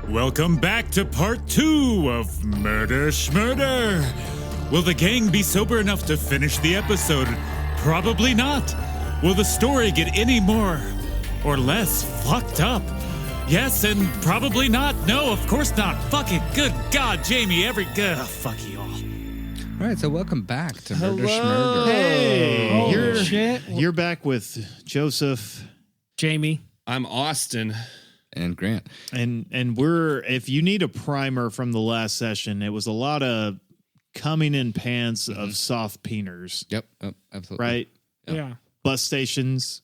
Welcome back to part 2 of Murder Schmurder. Will the gang be sober enough to finish the episode? Probably not. Will the story get any more or less fucked up? Yes, and probably not. No, of course not. Fuck it. Good God, Jamie, fuck you all. All right, so welcome back to Murder Schmurder. Hey, You're back with Joseph. Jamie. I'm Austin. And Grant. And we're, if you need a primer from the last session, it was a lot of coming in pants of soft peeners. Yep, absolutely. Right? Yep. Yeah. Bus stations,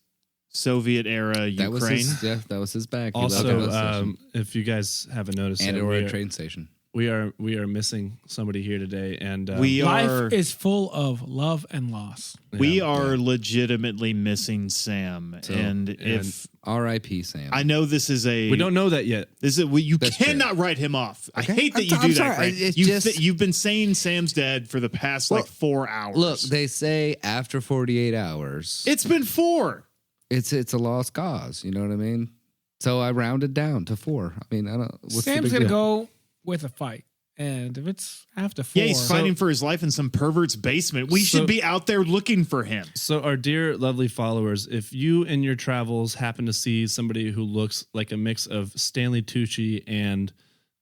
Soviet era Ukraine. That was his bag. Also, if you guys haven't noticed, Android train station. We are missing somebody here today, and Life is full of love and loss. We are legitimately missing Sam, and if R.I.P. Sam. I know this is we don't know that yet. This is you cannot write him off. Okay. I hate that you do that. Right? You've been saying Sam's dead for the past 4 hours. Look, they say after 48 hours. It's been 4. It's a lost cause. You know what I mean? So I rounded down to 4. I mean, I don't. What's Sam's the big gonna deal? go with a fight, and if it's after 4, yeah, he's fighting for his life in some pervert's basement. We should be out there looking for him. So, our dear, lovely followers, if you in your travels happen to see somebody who looks like a mix of Stanley Tucci and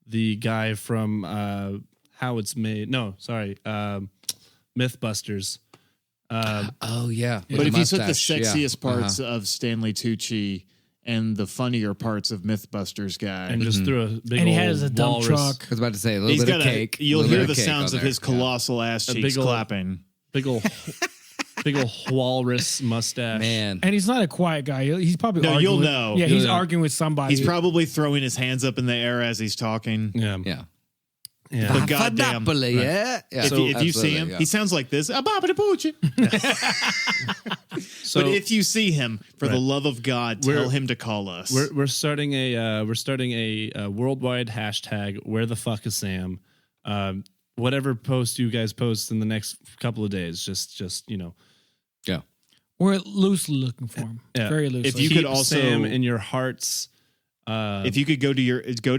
the guy from How It's Made, Mythbusters. Oh yeah, but if you took the sexiest parts of Stanley Tucci and the funnier parts of Mythbusters guy, and just threw a big and he old has a dump walrus. truck. I was about to say a little bit of cake. You'll hear the sounds of his colossal ass cheeks clapping. Big old walrus mustache. Man. And he's not a quiet guy. He's probably arguing. You'll know. Yeah, he's arguing with somebody. He's probably throwing his hands up in the air as he's talking. Yeah. But goddamn, yeah. If you see him, he sounds like this. So, but if you see him, for the love of God, tell him to call us. We're starting a worldwide hashtag. Where the fuck is Sam? Whatever post you guys post in the next couple of days, just yeah. We're loosely looking for him. Yeah. Very loosely. If you keep could also Sam in your hearts. If you could go to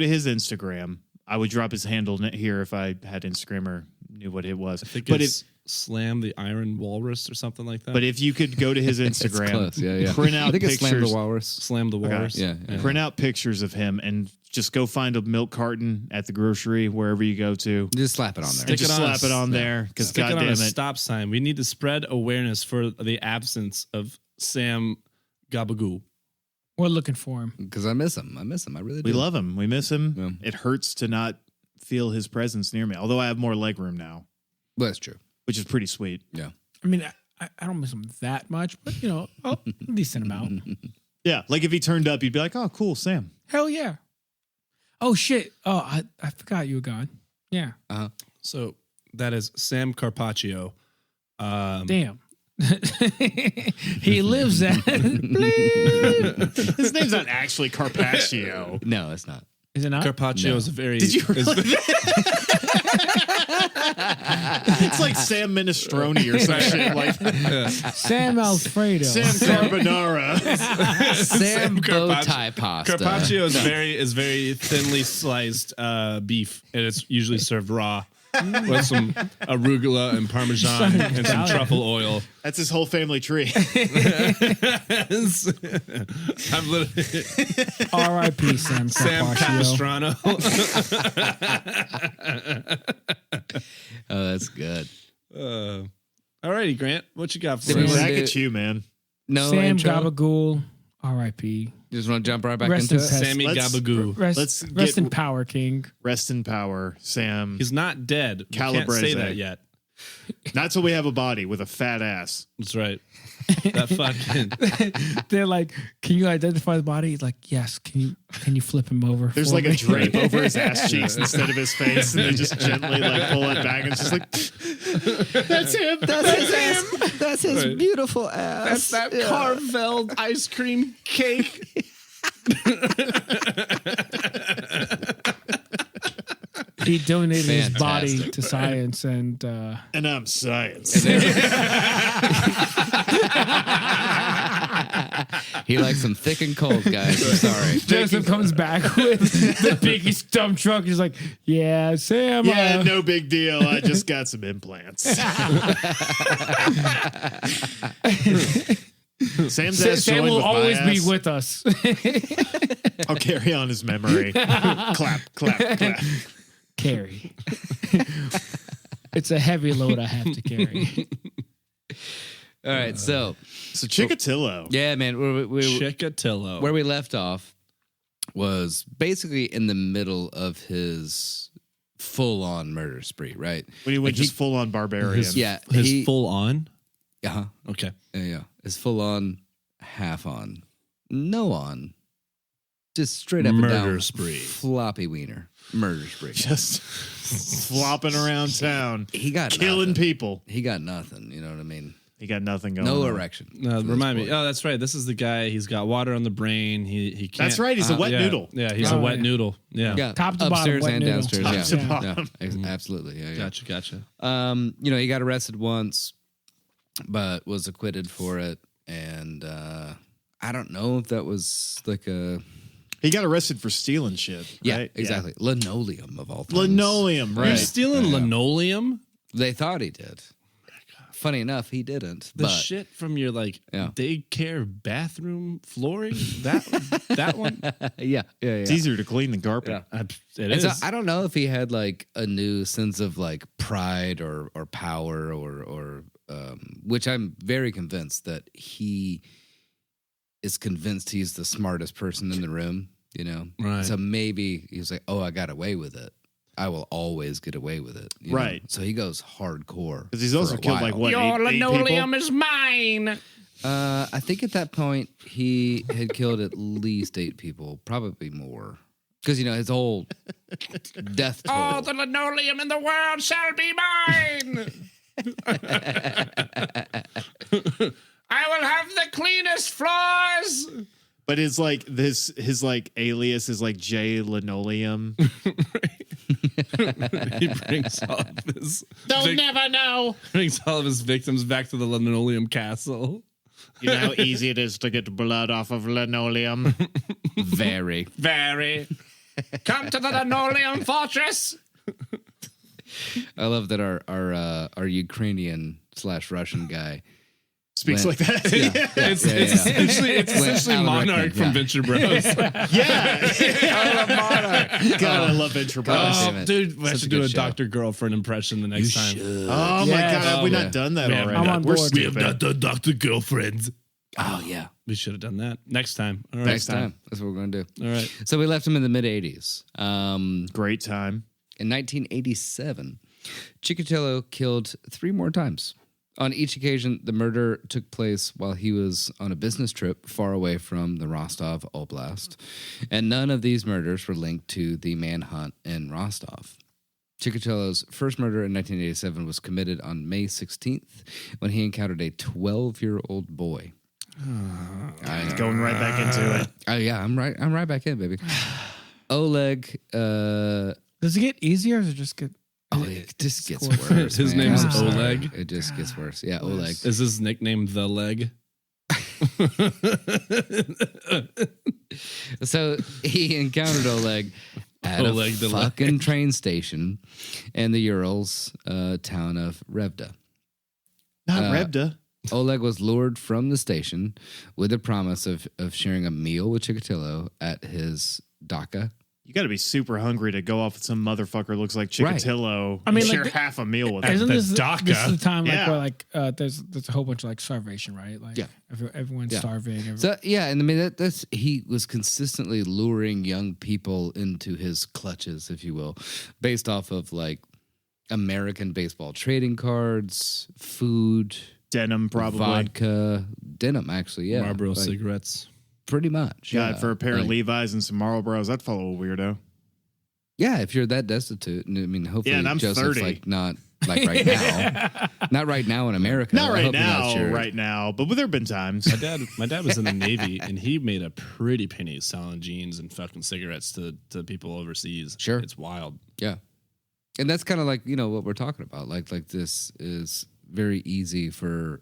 his Instagram. I would drop his handle here if I had Instagram or knew what it was. I think it's Slam the Iron Walrus or something like that. But if you could go to his Instagram, close. Yeah. print out I think pictures. It's Slam the Walrus. Slam the Walrus. Okay. Yeah. Print out pictures of him and just go find a milk carton at the grocery, wherever you go to. Just slap it on there. And just slap it on there, because Stick it on goddamn a it. stop sign. We need to spread awareness for the absence of Sam Gabagoo. We're looking for him. Because I miss him. I really do. We love him. We miss him. Yeah. It hurts to not feel his presence near me, although I have more leg room now. Well, that's true. Which is pretty sweet. Yeah. I mean, I don't miss him that much, but a decent amount. Yeah, like if he turned up, you'd be like, "Oh, cool, Sam." Hell yeah. Oh shit. Oh, I forgot you were gone. Yeah. So that is Sam Carpaccio. Damn. He lives at. His name's not actually Carpaccio. No, it's not. Is it not? Carpaccio is a very. Did you really? It's like Sam Minestrone or some shit like Sam Alfredo. Sam Carbonara. Sam Bowtie Pasta. Carpaccio is very thinly sliced beef, and it's usually served raw with some arugula and parmesan and some truffle oil. That's his whole family tree. I'm literally R.I.P. Sam Capistrano. Oh, that's good. All righty, Grant, what you got for we us? wanna Back do- at you, man. No Sam intro. Gabagool. R.I.P. You just want to jump right back Rest into in it? peace. Sammy Let's- Gabagoo. Rest in power, King. Rest in power, Sam. He's not dead. We can't Calabrese. say that yet. Not till we have a body with a fat ass. That's right. That fucking. They're like, can you identify the body? He's like, yes. Can you flip him over? There's for like me? a drape over his ass cheeks instead of his face, and they just gently pull it back, and it's just like, that's him. That's him. That's his Right. beautiful ass. That's that Carvel ice cream cake. He donated his body Fantastic. to science, and And I'm science. He likes them thick and cold, guys. I'm sorry. Joseph comes back with the biggest dump truck. He's like, "Yeah, Sam. Yeah, no big deal. I just got some implants. Sam's ass Sam joined will with my always be ass. with us." I'll carry on his memory. Clap, clap, clap. Carry. It's a heavy load I have to carry. All right, so So Chikatilo. yeah, man, Chikatilo. where we left off was basically in the middle of his full-on murder spree, right? When he went Like just full on barbarian. Yeah, His full on. uh-huh. Okay. Yeah. It's full on, half on, no on. Just straight up and Murder down. spree. Floppy wiener. Murder spree. Just flopping around town, He got killing nothing. people. He got nothing. You know what I mean? He got nothing going No on. erection. Remind me. Oh, that's right. This is the guy. He's got water on the brain. He can't. That's right. He's a wet yeah. noodle. Yeah, he's Oh, a wet yeah. noodle. Yeah. Yeah. Top to bottom, upstairs wet and noodle. downstairs. Top yeah. to Yeah. bottom. Absolutely. Yeah. Gotcha. You know, he got arrested once, but was acquitted for it. And I don't know if that was like a He got arrested for stealing shit. yeah, Right? exactly. Linoleum of all things. Linoleum, You're right? stealing linoleum? They thought he did. Funny enough, he didn't. The but shit from your Yeah. daycare bathroom flooring? That one? yeah. It's easier to clean than carpet. Yeah. It And is. so I don't know if he had like a new sense of like pride or power or which I'm very convinced that he is convinced he's the smartest person in the room, you know? Right. So maybe he was like, oh, I got away with it. I will always get away with it. you know? Right. So he goes hardcore. Because he's also for a killed like while. what? eight people? is mine. I think at that point he had killed at least 8 people, probably more. Because, you know, his whole death toll. All the linoleum in the world shall be mine. I will have the cleanest floors. But it's like his like alias is like J Linoleum. He brings all of his They'll never know. brings all of his victims back to the linoleum castle. You know how easy it is to get blood off of linoleum. Very. Very. Come to the linoleum fortress. I love that our Ukrainian / Russian guy Speaks went- like that. It's Yeah, yeah. essentially Alan Monarch Rickman, from yeah. Venture Bros. God, I love Venture Bros. damn it. Dude, we have Such to a do good a show. Dr. Girlfriend impression the next time. Oh my Yes. God, have we Yeah. not done that We have already? I'm on We're board. stupid. done Dr. Girlfriend. Oh, yeah. We should have done that next time. All right. Next time. That's what we're going to do. All right. So we left him in the mid 80s. Great time. In 1987, Chikatilo killed 3 more times. On each occasion, the murder took place while he was on a business trip far away from the Rostov Oblast, and none of these murders were linked to the manhunt in Rostov. Chikatilo's first murder in 1987 was committed on May 16th when he encountered a 12-year-old boy. Going right back into it. Oh yeah, I'm right back in, baby. Oleg, Does it get easier or does it just get... it just gets Score. worse. His man. name's I'm sorry. Oleg. It just gets worse. Yeah, Oleg. Is his nickname The Leg? So he encountered Oleg at Oleg a the fucking train station in the Urals town of Revda. Not Rebda. Oleg was lured from the station with the promise of sharing a meal with Chikatilo at his dacha. You got to be super hungry to go off with some motherfucker who looks like Right. Chikatilo. I mean, and like, share half a meal with him. Isn't this DACA. this is the time like Yeah. where like there's a whole bunch of like starvation, right? Like Yeah. everyone's Yeah. starving. So yeah, and I mean that's he was consistently luring young people into his clutches, if you will, based off of like American baseball trading cards, food, Denim, probably. vodka, denim. Actually, yeah, Marlboro like, cigarettes. pretty much. God, yeah. for a pair of Like, Levi's and some Marlboros, I'd follow a weirdo. yeah, if you're that destitute, and I mean, hopefully, Yeah, and I'm Joseph's 30. like not like right now, not right now in America. Not I right hope you're now, sure. right now, but there have been times. My dad was in the Navy, and he made a pretty penny selling jeans and fucking cigarettes to people overseas. Sure. It's wild. Yeah, and that's kind of like what we're talking about. Like this is very easy for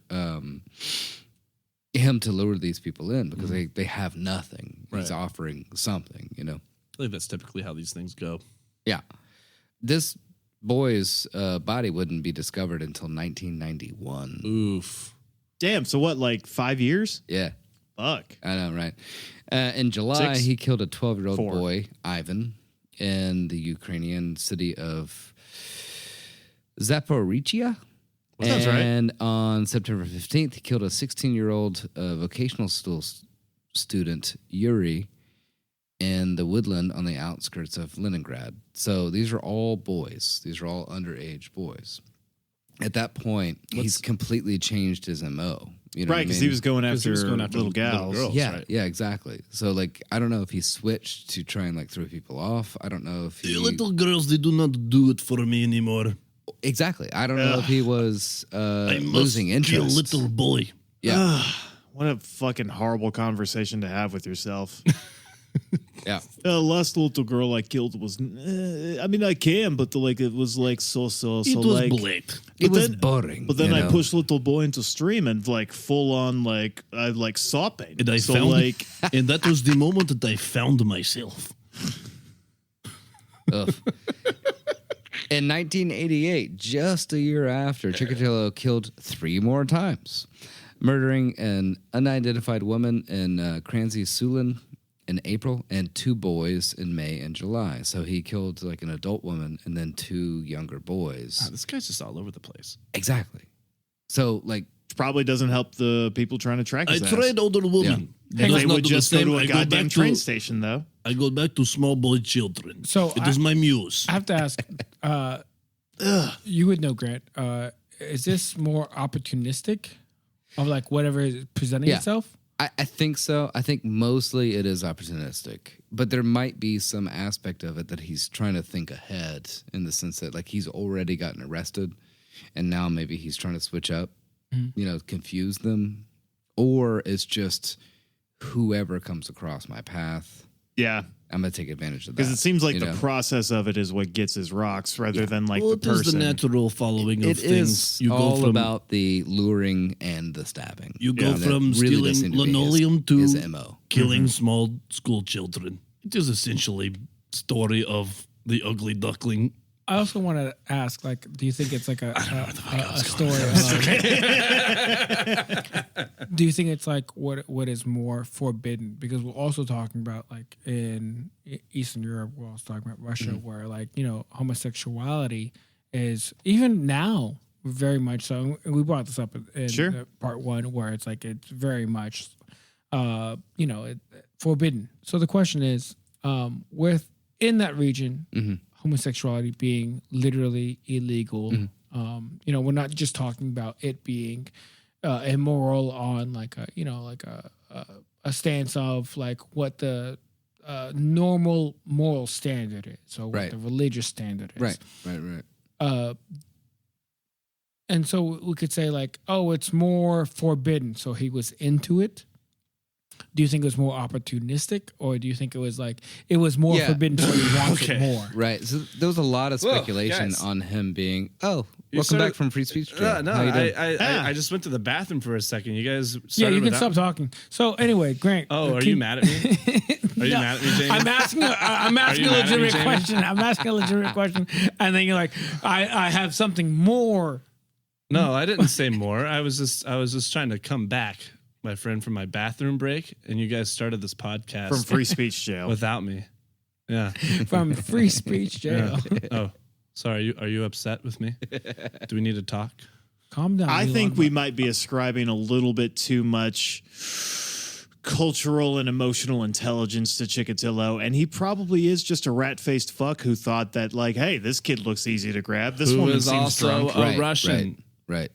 him to lure these people in because they have nothing. He's Right. offering something, you know. I believe that's typically how these things go. Yeah. This boy's body wouldn't be discovered until 1991. Oof. Damn. So what? Like 5 years? Yeah, Fuck. I know, right? In July, 6? he killed a 12-year-old 4. boy, Ivan, in the Ukrainian city of Zaporizhia. Sounds right. And on September 15th, he killed a 16-year-old vocational student, Yuri, in the woodland on the outskirts of Leningrad. So these are all boys. These are all underage boys. At that point, he's completely changed his MO. You know Right, because he was going after, little little gals. girls. yeah, right. yeah, exactly. So, like, I don't know if he switched to try and, like, throw people off. I don't know if he... The little girls, they do not do it for me anymore. Exactly. I don't know if he was losing interest. boy. Yeah, What a fucking horrible conversation to have with yourself. yeah. Last little girl I killed was. I mean, I can, but it was like so. It was like, black. It was then- boring. But then you I know? pushed little boy into stream and like full on I saw paint. And I so found, like and that was the moment that I found myself. Ugh. In 1988, just a year after, Chikatilo killed 3 more times, murdering an unidentified woman in Kranzy Sulin in April and 2 boys in May and July. So he killed like an adult woman and then 2 younger boys. Wow, this guy's just all over the place. Exactly. So like, probably doesn't help the people trying to track I his ass. tried older women. If Does they not would do just the go same. to a I go goddamn back train to- station, though. I go back to small boy children. So it is my muse. I have to ask, you would know, Grant, is this more opportunistic of like whatever is presenting Yeah. itself? I think so. I think mostly it is opportunistic, but there might be some aspect of it that he's trying to think ahead in the sense that like he's already gotten arrested and now maybe he's trying to switch up, you know, confuse them, or it's just whoever comes across my path, Yeah, I'm going to take advantage of that. because it seems like you the know? process of it is what gets his rocks rather than like Well, the it is person. the natural following of It things. is You go all from about the luring and the stabbing. you go know, that from really does stealing seem to be linoleum to his MO. killing small school children. It is essentially story of the ugly duckling. I also want to ask, like, do you think it's like a story? Do you think it's like what is more forbidden? Because we're also talking about like in Eastern Europe, we're also talking about Russia, where like homosexuality is even now very much so. And we brought this up in Sure. part 1, where it's like it's very much forbidden. So the question is, within that region, homosexuality being literally illegal. We're not just talking about it being immoral on like a stance of like what the normal moral standard is, so what Right. the religious standard is. Right. And so we could say like, oh, it's more forbidden, so he was into it. Do you think it was more opportunistic, or do you think it was like it was more Yeah. forbidden, so he wants Okay. it more? Right. So there was a lot of speculation guys. on him being, welcome started- back from Free Speech Jail. No, How you doing? I just went to the bathroom for a second. You guys started Yeah, you can without- stop talking. So anyway, Grant. Oh, are can- you mad at me? Are you No, mad at me, Jamie? I'm asking. I'm asking you a mad at me, legitimate Jamie? question. I'm asking a legitimate question, and then you're like, I have something more. No, I didn't say more. I was just trying to come back, my friend, from my bathroom break, and you guys started this podcast from free speech jail. without me. Yeah. From free speech jail. Oh, sorry. Are you upset with me? Do we need to talk? Calm down. I Elon think we Musk. might be ascribing a little bit too much cultural and emotional intelligence to Chikatilo, and he probably is just a rat-faced fuck who thought that, like, hey, this kid looks easy to grab. This Who woman is seems also drunk. a Russian. Right.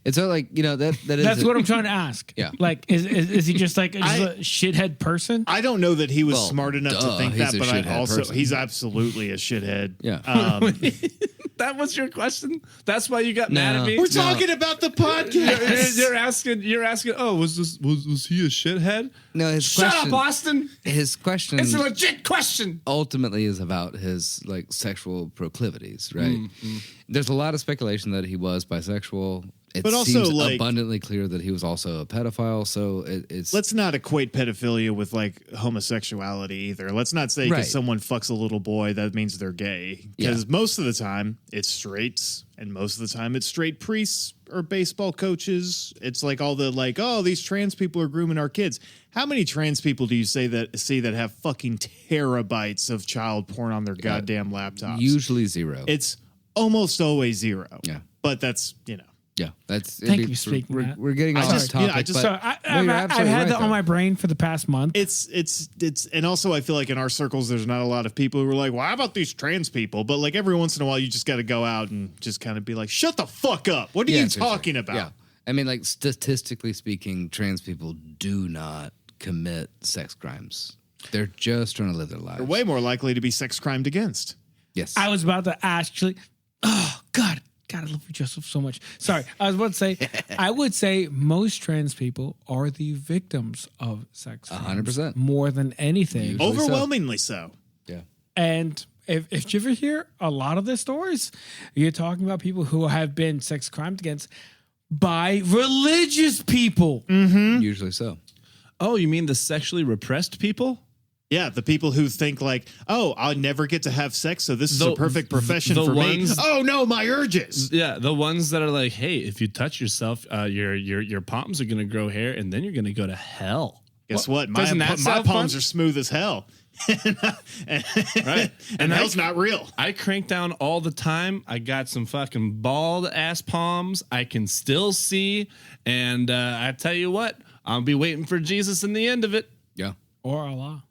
And so, like, that is. That's what I'm trying to ask. Yeah. Like, is he just like a shithead person? I don't know that he was Well, smart enough to duh, think he's that, a but I shithead also person. he's absolutely a shithead. Yeah. That was your question. That's why you got mad at me. We're talking about the podcast. You're asking. Oh, was he a shithead? No, his Shut question. up, Austin. His question It's a legit question. ultimately is about his like sexual proclivities, right? There's a lot of speculation that he was bisexual, It But also, seems like- abundantly clear that he was also a pedophile. So it's Let's not equate pedophilia with like homosexuality either. Let's not say because Right. someone fucks a little boy that means they're gay. Because most of the time it's straights, and most of the time it's straight priests or baseball coaches. It's like all the like, oh, these trans people are grooming our kids. How many trans people do you see that have fucking terabytes of child porn on their goddamn laptops? usually zero. It's almost always zero. Yeah. But that's yeah, that's. Thank you for speaking that. We're getting I off just- topic. yeah, I just- but So no, you're I've absolutely had right, that on though. my brain for the past month. it's and also I feel like in our circles there's not a lot of people who are like, well, how about these trans people? But like every once in a while you just got to go out and just kind of be like, shut the fuck up. What are you seriously. talking about? Yeah, I mean, like statistically speaking, trans people do not commit sex crimes. They're just trying to live their lives. They're way more likely to be sex crimed against. Yes, I was about to actually. Oh God, I love you, Joseph, so much. Sorry, I was about to say. I would say most trans people are the victims of sex. 100%. more than anything. Usually so. Overwhelmingly so. yeah. And if you ever hear a lot of the stories, you're talking about people who have been sex crimes against by religious people. Usually so. Oh, you mean the sexually repressed people? Yeah, the people who think like, oh, I'll never get to have sex, so this is a The- perfect profession the for ones- me. Oh no, my urges. Yeah, the ones that are like, hey, if you touch yourself, your palms are gonna grow hair, and then you're gonna go to hell. Guess what? My Doesn't that sound palms fun? are smooth as hell. Right. And hell's not real. I crank down all the time. I got some fucking bald ass palms. I can still see, and I tell you what, I'll be waiting for Jesus in the end of it, Yeah. Or Allah.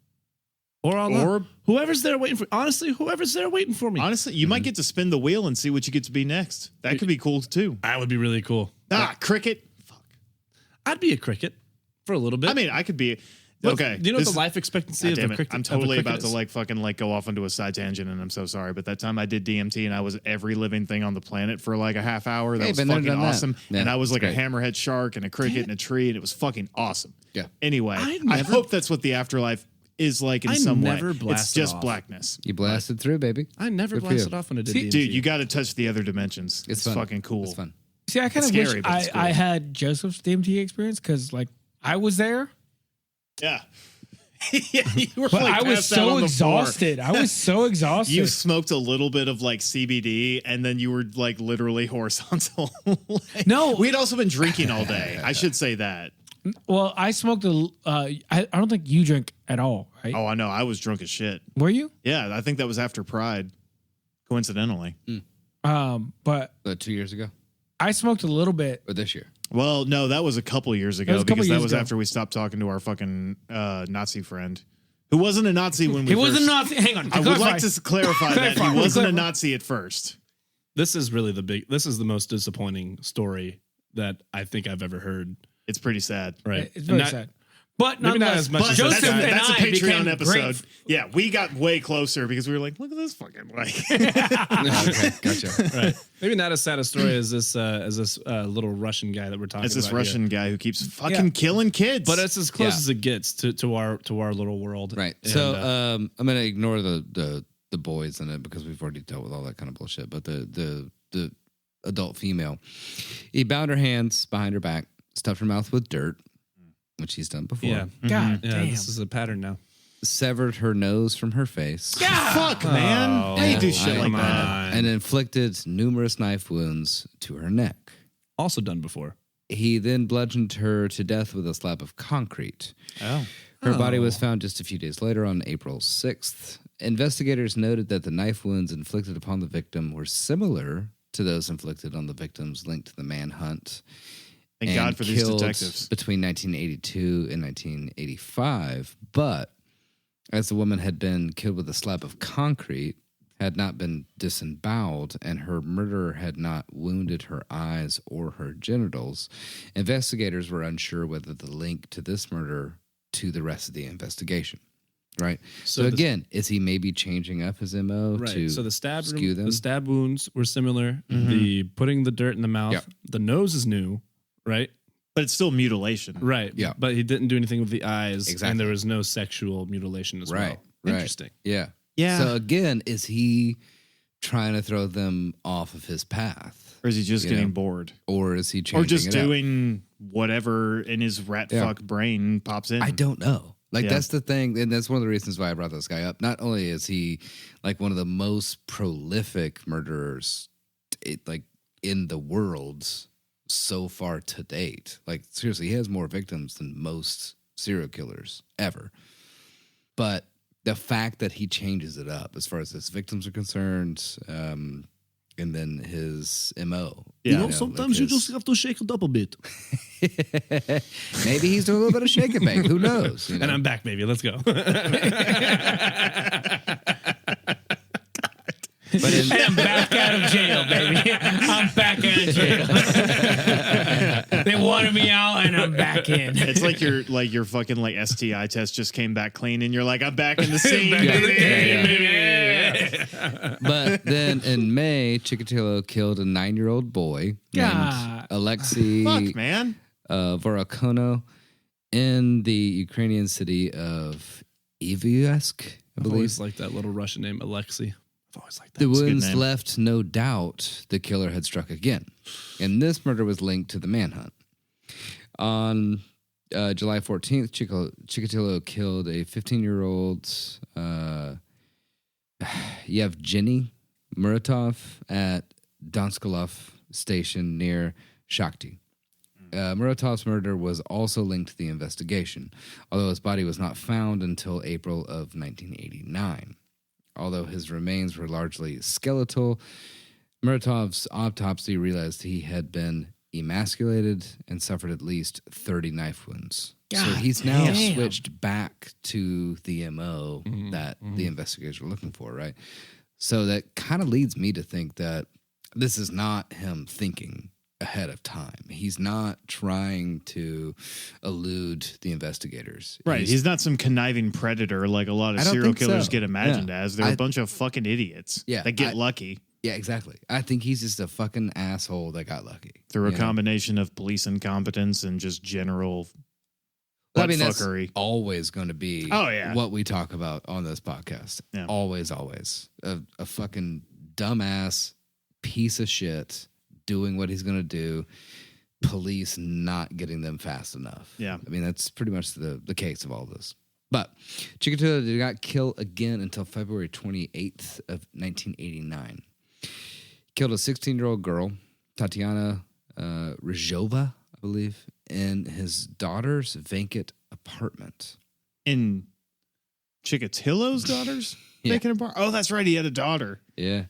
or Allah. Or- Whoever's there waiting for. Honestly, whoever's there waiting for me. Honestly, you might get to spin the wheel and see what you get to be next. That could be cool too. That would be really cool. Cricket. I'd be a cricket for a little bit. I mean, I could be. What- Okay. Do you know what this- the life expectancy God of damn a it. cricket? I'm of a totally cricket about to is? like fucking like go off into a side tangent, and I'm so sorry. But that time I did DMT and I was every living thing on the planet for like a half hour. That Hey, was been there, fucking done that. awesome. Yeah, and I was it's like a great. hammerhead shark and a cricket and a tree, and it was fucking awesome. Yeah. Anyway, I I never- hope that's what the afterlife is like in I some way. never It's blasted just off. blackness. You blasted through, baby. I never Good for you. blasted off when I did DMT. Dude, you got to touch the other dimensions. It's fun. fucking cool. It's fun. See, I kind It's of wish scary, but it's I cool. had Joseph's DMT experience because, like, I was there, Yeah. Yeah, you were but like I was passed out on so the floor. exhausted. I was so exhausted. You smoked a little bit of like CBD, and then you were like literally horizontal. Like, No. we'd also been drinking all day. I should say that. Well, I smoked I don't think you drank at all, right? Oh, I know. I was drunk as shit. Were you? Yeah, I think that was after Pride, coincidentally. But 2 years ago I smoked a little bit. or this year? Well, no, that was a couple years ago was a couple because that years was ago. after we stopped talking to our fucking Nazi friend, who wasn't a Nazi when we. He wasn't first- Nazi. Hang on. I would like to clarify that Clarify. he wasn't a Clarify. Nazi at first. This is really this is the most disappointing story that I think I've ever heard. It's pretty sad. Right. It's very And sad. But maybe not nonetheless, as much But as Joseph this guy. and that's a I Patreon became episode. great. Yeah, we got way closer because we were like, look at this fucking like. Okay, gotcha. Right. Maybe not as sad a story as this little Russian guy that we're talking It's this about. Russian here. guy who keeps fucking killing kids. But it's as close Yeah. as it gets to our little world. Right. And, So I'm gonna ignore the boys in it because we've already dealt with all that kind of bullshit. But the adult female, he bound her hands behind her back, stuffed her mouth with dirt, which he's done before. yeah. God Yeah, damn. this is a pattern now. Severed her nose from her face. fuck, man. How you do shit like come that? on. And inflicted numerous knife wounds to her neck. Also done before. He then bludgeoned her to death with a slab of concrete. Oh. Her body was found just a few days later on April 6th. Investigators noted that the knife wounds inflicted upon the victim were similar to those inflicted on the victims linked to the manhunt. Thank and God for these killed detectives. between 1982 and 1985. But as the woman had been killed with a slab of concrete, had not been disemboweled, and her murderer had not wounded her eyes or her genitals, investigators were unsure whether the link to this murder to the rest of the investigation. Right. So this- again, is he maybe changing up his MO Right. to So the skew them? the stab wounds were similar. The putting the dirt in the mouth. Yep. The nose is new, right? But it's still mutilation. Right. Yeah. But he didn't do anything with the eyes. Exactly. And there was no sexual mutilation as Right. well. Right. Interesting. Yeah. Yeah. So again, is he trying to throw them off of his path? Or is he just getting bored? Or is he changing Or just it up? doing whatever in his rat fuck brain pops in? I don't know. Like, that's the thing. And that's one of the reasons why I brought this guy up. Not only is he like one of the most prolific murderers in the world so far to date. Like, seriously, he has more victims than most serial killers ever. But the fact that he changes it up as far as his victims are concerned, and then his MO. Yeah. Sometimes you just have to shake it up a bit. Maybe he's doing a little bit of shake and bake. Who knows? And I'm back, baby. Let's go. But And I'm back out of jail, baby. I'm back out of jail. They wanted me out, and I'm back in. It's like your fucking like STI test just came back clean, and you're like, I'm back in the scene. But then in May, Chikatilo killed a 9-year-old boy named Alexei Fuck, man. Vorokono in the Ukrainian city of Ivyesk, I I've believe. always liked that little Russian name, Alexei. I've always liked that. The a good wounds name. left no doubt the killer had struck again, and this murder was linked to the manhunt. On July 14th, Chikatilo killed a 15-year-old Yevgeny Muratov at Donskolov station near Shakhty. Muratov's murder was also linked to the investigation, although his body was not found until April of 1989. Although his remains were largely skeletal, Muratov's autopsy realized he had been emasculated and suffered at least 30 knife wounds. So he's now switched back to the MO that the investigators were looking for, right? So that kind of leads me to think that this is not him thinking ahead of time. He's not trying to elude the investigators. Right. He's not some conniving predator like a lot of I don't serial think killers so. get imagined Yeah. as. They're a bunch of fucking idiots that get lucky Yeah, exactly. I think he's just a fucking asshole that got lucky. through a you know? combination of police incompetence and just general I mean, that's buttfuckery. always going to be what we talk about on this podcast. Yeah. Always, always. A fucking dumbass piece of shit doing what he's going to do. Police not getting them fast enough. Yeah. I mean, that's pretty much the case of all this. But Chikatilo did not kill again until February 28th of 1989. Killed a 16-year-old girl, Tatiana Rizhova, I believe, in his daughter's vacant apartment. In Chikatilo's daughter's vacant apartment? Oh, that's right. He had a daughter. Yeah.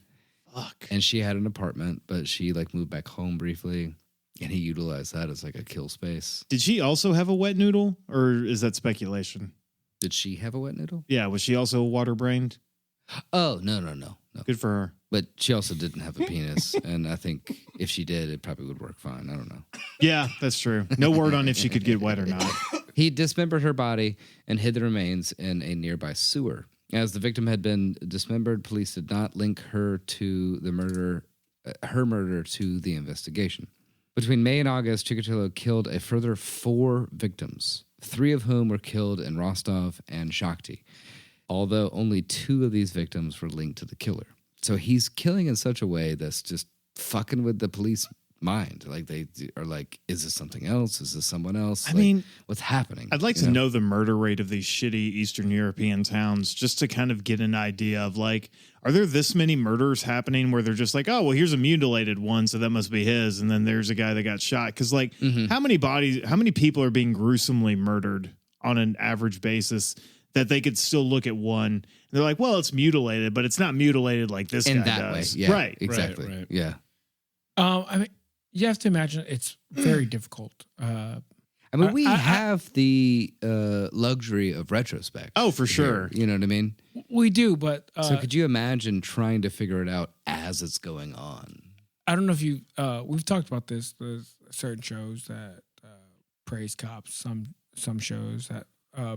Fuck. And she had an apartment, but she moved back home briefly, and he utilized that as a kill space. Did she also have a wet noodle, or is that speculation? Did she have a wet noodle? Yeah, was she also water-brained? Oh, no. Good for her. But she also didn't have a penis, and I think if she did, it probably would work fine. I don't know. Yeah, that's true. No word on if she could get wet or not. He dismembered her body and hid the remains in a nearby sewer. As the victim had been dismembered, police did not link her to the murder, her murder to the investigation. Between May and August, Chikatilo killed a further 4 victims, 3 of whom were killed in Rostov and Shakhty, although only 2 of these victims were linked to the killer. So he's killing in such a way that's just fucking with the police mind. They are like, is this something else? Is this someone else? I mean, what's happening? I'd like to know the murder rate of these shitty Eastern European towns just to kind of get an idea of are there this many murders happening where they're just like, oh, well, here's a mutilated one, so that must be his. And then there's a guy that got shot. Because how many people are being gruesomely murdered on an average basis that they could still look at one and they're like, well, it's mutilated, but it's not mutilated like this in guy that does. way. Yeah, Right. exactly. Right. Yeah. I mean, you have to imagine it's very difficult. I mean, we have the luxury of retrospect. Oh, for sure. You know what I mean? We do, but So could you imagine trying to figure it out as it's going on? I don't know if you we've talked about this. There's certain shows that praise cops, some shows that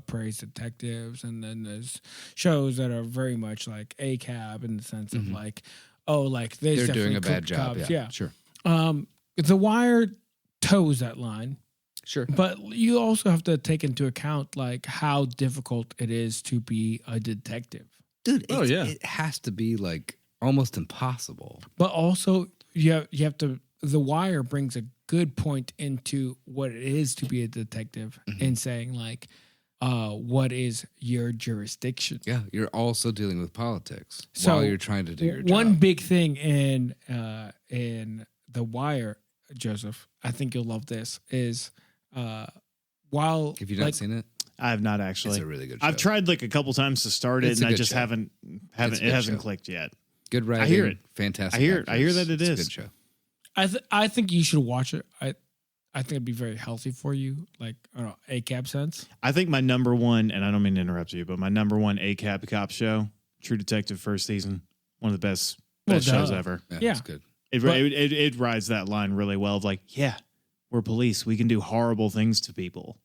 praise detectives, and then there's shows that are very much like ACAB in the sense of They're doing a bad job. cops. Yeah, sure. The Wire toes that line. Sure. But you also have to take into account how difficult it is to be a detective. Dude, Oh, yeah. It has to be almost impossible. But also you have to The Wire brings a good point into what it is to be a detective and saying like, what is your jurisdiction? Yeah, you're also dealing with politics So, while you're trying to do your One job. big thing in The Wire, Joseph, I think you'll love this, is while Have you not seen it? I have not actually. It's a really good show. I've tried like a couple times to start it, It's and a I good just show. haven't. It's a It good hasn't show. clicked yet. Good writing. hear it. Fantastic. I hear that actors. it It's is. a good show. I think you should watch it. I think it'd be very healthy for you, like I don't know, ACAB sense. I think my number one, and I don't mean to interrupt you, but my number one ACAB cop show, True Detective first season, one of the best Well, shows duh. ever. Yeah, Yeah. it's good. It rides that line really well of like, yeah, we're police. We can do horrible things to people.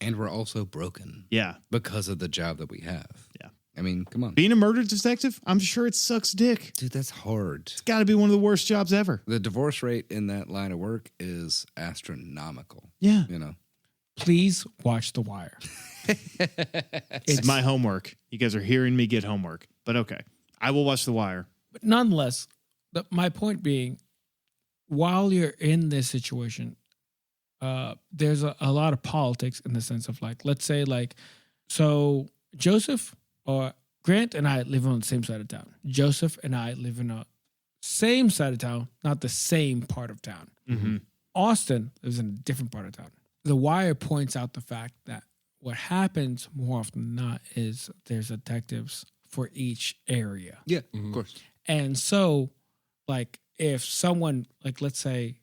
And we're also broken Yeah. because of the job that we have. Yeah. I mean, come on. Being a murder detective, I'm sure it sucks dick. Dude, that's hard. It's got to be one of the worst jobs ever. The divorce rate in that line of work is astronomical. Yeah. You know? Please watch The Wire. It's my homework. You guys are hearing me get homework, but okay. I will watch The Wire. But nonetheless, my point being, while you're in this situation, there's a lot of politics in the sense of like, let's say like, so Joseph or Grant and I live on the same side of town. Joseph and I live in a same side of town, not the same part of town. Mm-hmm. Austin lives in a different part of town. The Wire points out the fact that what happens more often than not is there's detectives for each area. Yeah, of course. And so, like, if someone, like, let's say,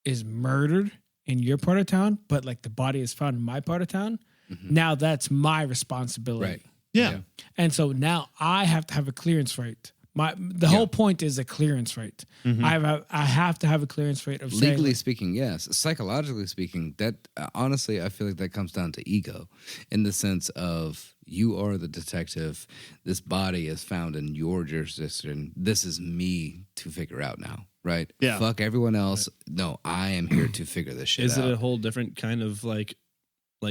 is murdered in your part of town, but like the body is found in my part of town, now that's my responsibility. Right. Yeah. And so now I have to have a clearance rate. The whole point is a clearance rate. I have to have a clearance rate of saying, Legally like, speaking, yes. Psychologically speaking, that honestly, I feel like that comes down to ego in the sense of you are the detective. This body is found in your jurisdiction. This is me to figure out now, right? Yeah. Fuck everyone else. No, I am here to figure this shit Is out. it a whole different kind of like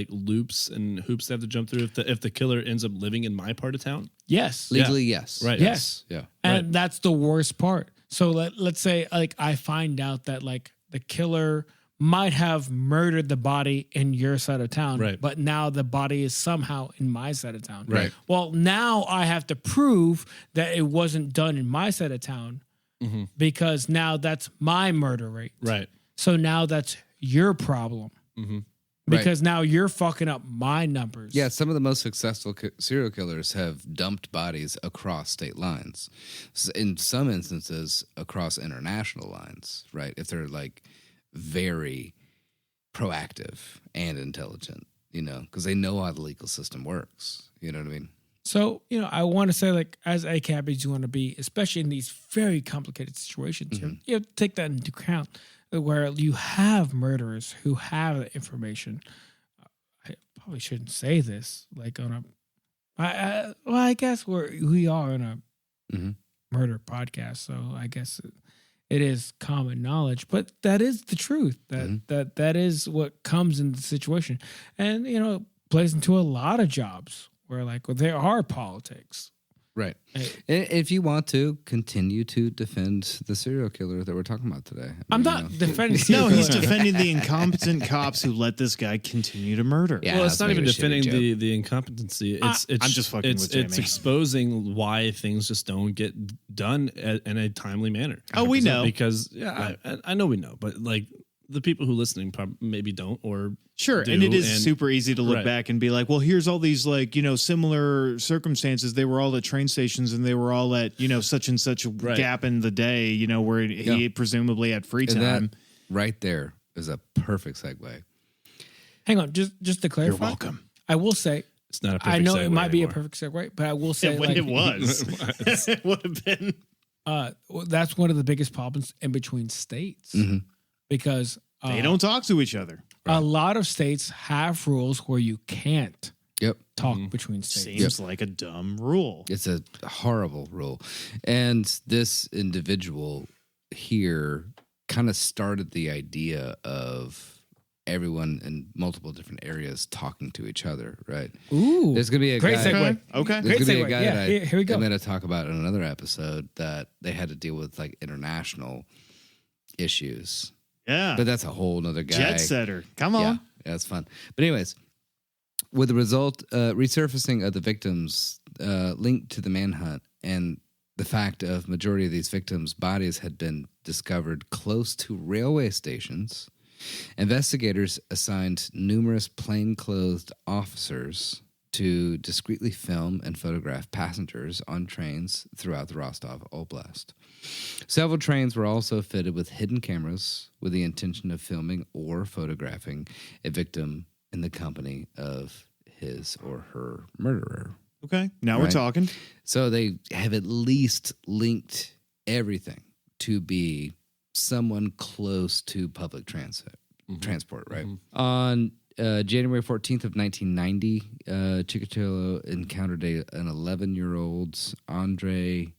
loops and hoops they have to jump through if the killer ends up living in my part of town? yes. Legally, yes. Right. Yes. Yeah. And that's the worst part. So let's say like I find out that like the killer might have murdered the body in your side of town, Right. but now the body is somehow in my side of town. Right. Well, now I have to prove that it wasn't done in my side of town because now that's my murder rate. Right. So now that's your problem. Because now you're fucking up my numbers. Yeah, some of the most successful serial killers have dumped bodies across state lines. In some instances, across international lines, right? If they're like very proactive and intelligent, you know, because they know how the legal system works. You know what I mean? So, I want to say, like, as ACAB, you want to be, especially in these very complicated situations, you have to take that into account where you have murderers who have the information. I probably shouldn't say this, like, on a, I guess we are on a murder podcast, so I guess it is common knowledge, but that is the truth. That is what comes in the situation. And, it plays into a lot of jobs where, like, there are politics. Right. If you want to continue to defend the serial killer that we're talking about today, I'm not defending. No, he's killer. defending the incompetent cops who let this guy continue to murder. Yeah, Well, it's that's not even making a shitty defending the incompetency. It's I'm just fucking it's, with It's Jamie. exposing why things just don't get done in a timely manner. Oh, we know. Because I know we know, but like the people who listening maybe don't or Sure, do, and it is super easy to look Right. back and be like, well, here's all these like, similar circumstances. They were all at train stations and they were all at, such and such a Right. gap in the day, where he presumably had free And time. that right there is a perfect segue. Hang on, just to clarify. You're welcome. I will say, it's not a perfect I know segue it might be a anymore. perfect segue, but I will say, When like, it was. It would have been. that's one of the biggest problems in between states because They don't talk to each other. a lot of states have rules where you can't Yep. talk between states. Seems like a dumb rule. It's a horrible rule. And this individual here kind of started the idea of everyone in multiple different areas talking to each other, right? Ooh, There's going to be a great guy. segue. Okay. There's Great going to be a segue. guy Yeah, that here we go. I'm going to talk about in another episode that they had to deal with like international issues. Yeah. But that's a whole nother guy. Jet setter. Come on. Yeah, that's fun. But anyways, with the result, resurfacing of the victims linked to the manhunt and the fact of majority of these victims' bodies had been discovered close to railway stations, investigators assigned numerous plainclothed officers to discreetly film and photograph passengers on trains throughout the Rostov Oblast. Several trains were also fitted with hidden cameras with the intention of filming or photographing a victim in the company of his or her murderer. Okay. Now we're talking. So they have at least linked everything to be someone close to public transport, right? On January 14th of 1990, Chikatilo encountered an 11-year-old Andrei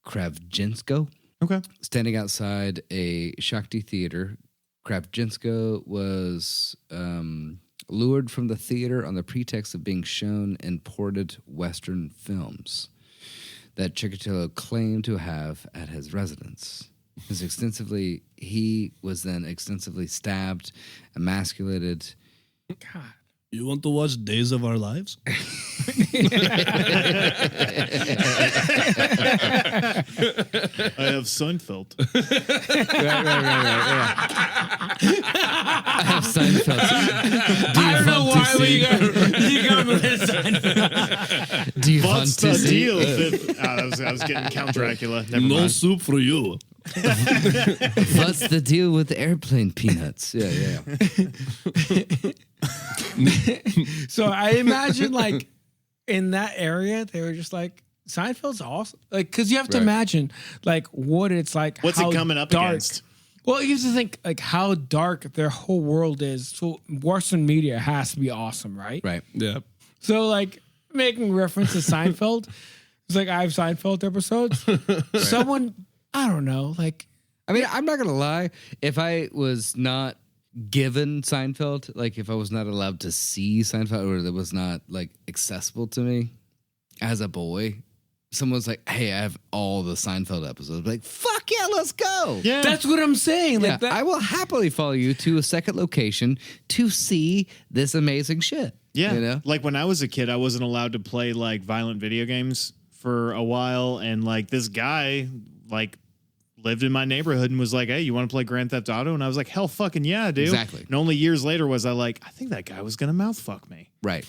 Kravchenko Okay. standing outside a Shakti theater. Kravchenko was lured from the theater on the pretext of being shown imported Western films that Chikatilo claimed to have at his residence. He was then extensively stabbed, emasculated. God. You want to watch Days of Our Lives? I have Seinfeld. Right. I have Seinfeld. I don't know why you got me with Seinfeld. Do you want What's to the see? deal? I was getting Count Dracula. Never No mind. soup for you. What's the deal with airplane peanuts? Yeah. So I imagine like in that area, they were just like, Seinfeld's awesome. Like, because you have to imagine like what it's like. What's how it coming up dark. against? Well, you have to think like how dark their whole world is. So Western media has to be awesome, right? Right. Yeah. So like making reference to Seinfeld, it's like I have Seinfeld episodes. Someone, I don't know, like I mean, I'm not going to lie. If I was not given Seinfeld, like if I was not allowed to see Seinfeld or that was not like accessible to me as a boy, someone's like, hey, I have all the Seinfeld episodes. I'm like, fuck yeah, let's go. Yeah. that's what I'm saying. Yeah, Like that, I will happily follow you to a second location to see this amazing shit. Yeah. You know? Like when I was a kid, I wasn't allowed to play like violent video games for a while. And like this guy, like, lived in my neighborhood and was like, hey, you want to play Grand Theft Auto? And I was like, hell fucking yeah, I do. Exactly. And only years later was I like, I think that guy was going to mouth fuck me. Right.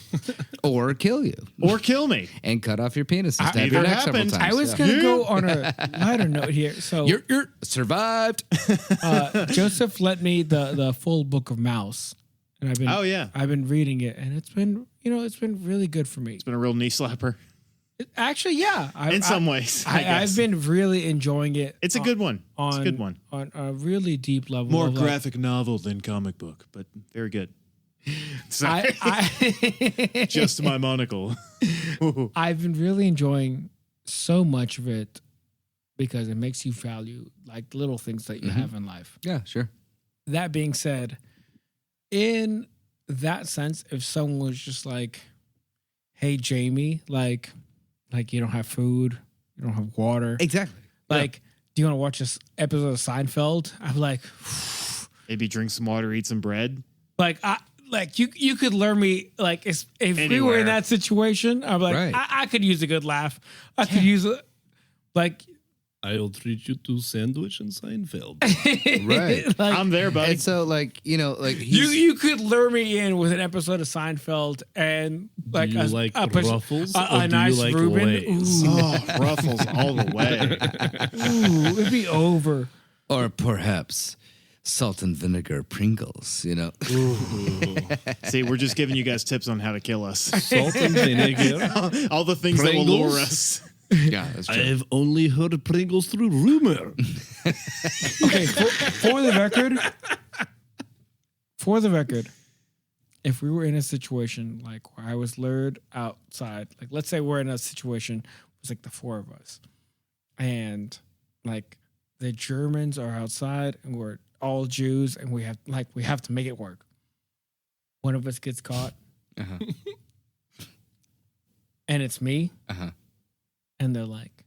Or kill you. Or kill me. And cut off your penis and stab Neither your neck several happened. times. I was Yeah. gonna go on a lighter note here. So You're survived. Joseph lent me the full book of Mouse, and I've been I've been reading it, and it's been really good for me. It's been a real knee slapper Actually, yeah, in some ways. I guess. I've been really enjoying it. It's a good one. It's a good one. On a really deep level. More of like- graphic novel than comic book, but very good. Sorry. I Just my monocle. I've been really enjoying so much of it because it makes you value like little things that you have in life. Yeah, sure. That being said, in that sense, if someone was just like, "Hey, Jamie, like you don't have food, you don't have water, Exactly. like, do you want to watch this episode of Seinfeld?" I'm like, Maybe drink some water, eat some bread. you could learn me like if we were Anywhere. in that situation, I'm like, Right. I could use a good laugh. I could use a like. I'll treat you to sandwich and Seinfeld. Right. Like, I'm there, buddy. And so, like, like you could lure me in with an episode of Seinfeld and like Do you like Ruffles or a do nice you like Reuben. Lay's? Ooh, Oh, Ruffles all the way. ooh, it'd be over. or perhaps salt and vinegar Pringles, See, we're just giving you guys tips on how to kill us. Salt and vinegar. All the things that will Pringles? lure us. Yeah, that's true. I've only heard Pringles through rumor. Okay, for the record, if we were in a situation like where I was lured outside, like let's say we're in a situation, it was like the four of us, and like the Germans are outside and we're all Jews and we have to make it work. One of us gets caught, Uh-huh. and it's me, Uh-huh. and they're like,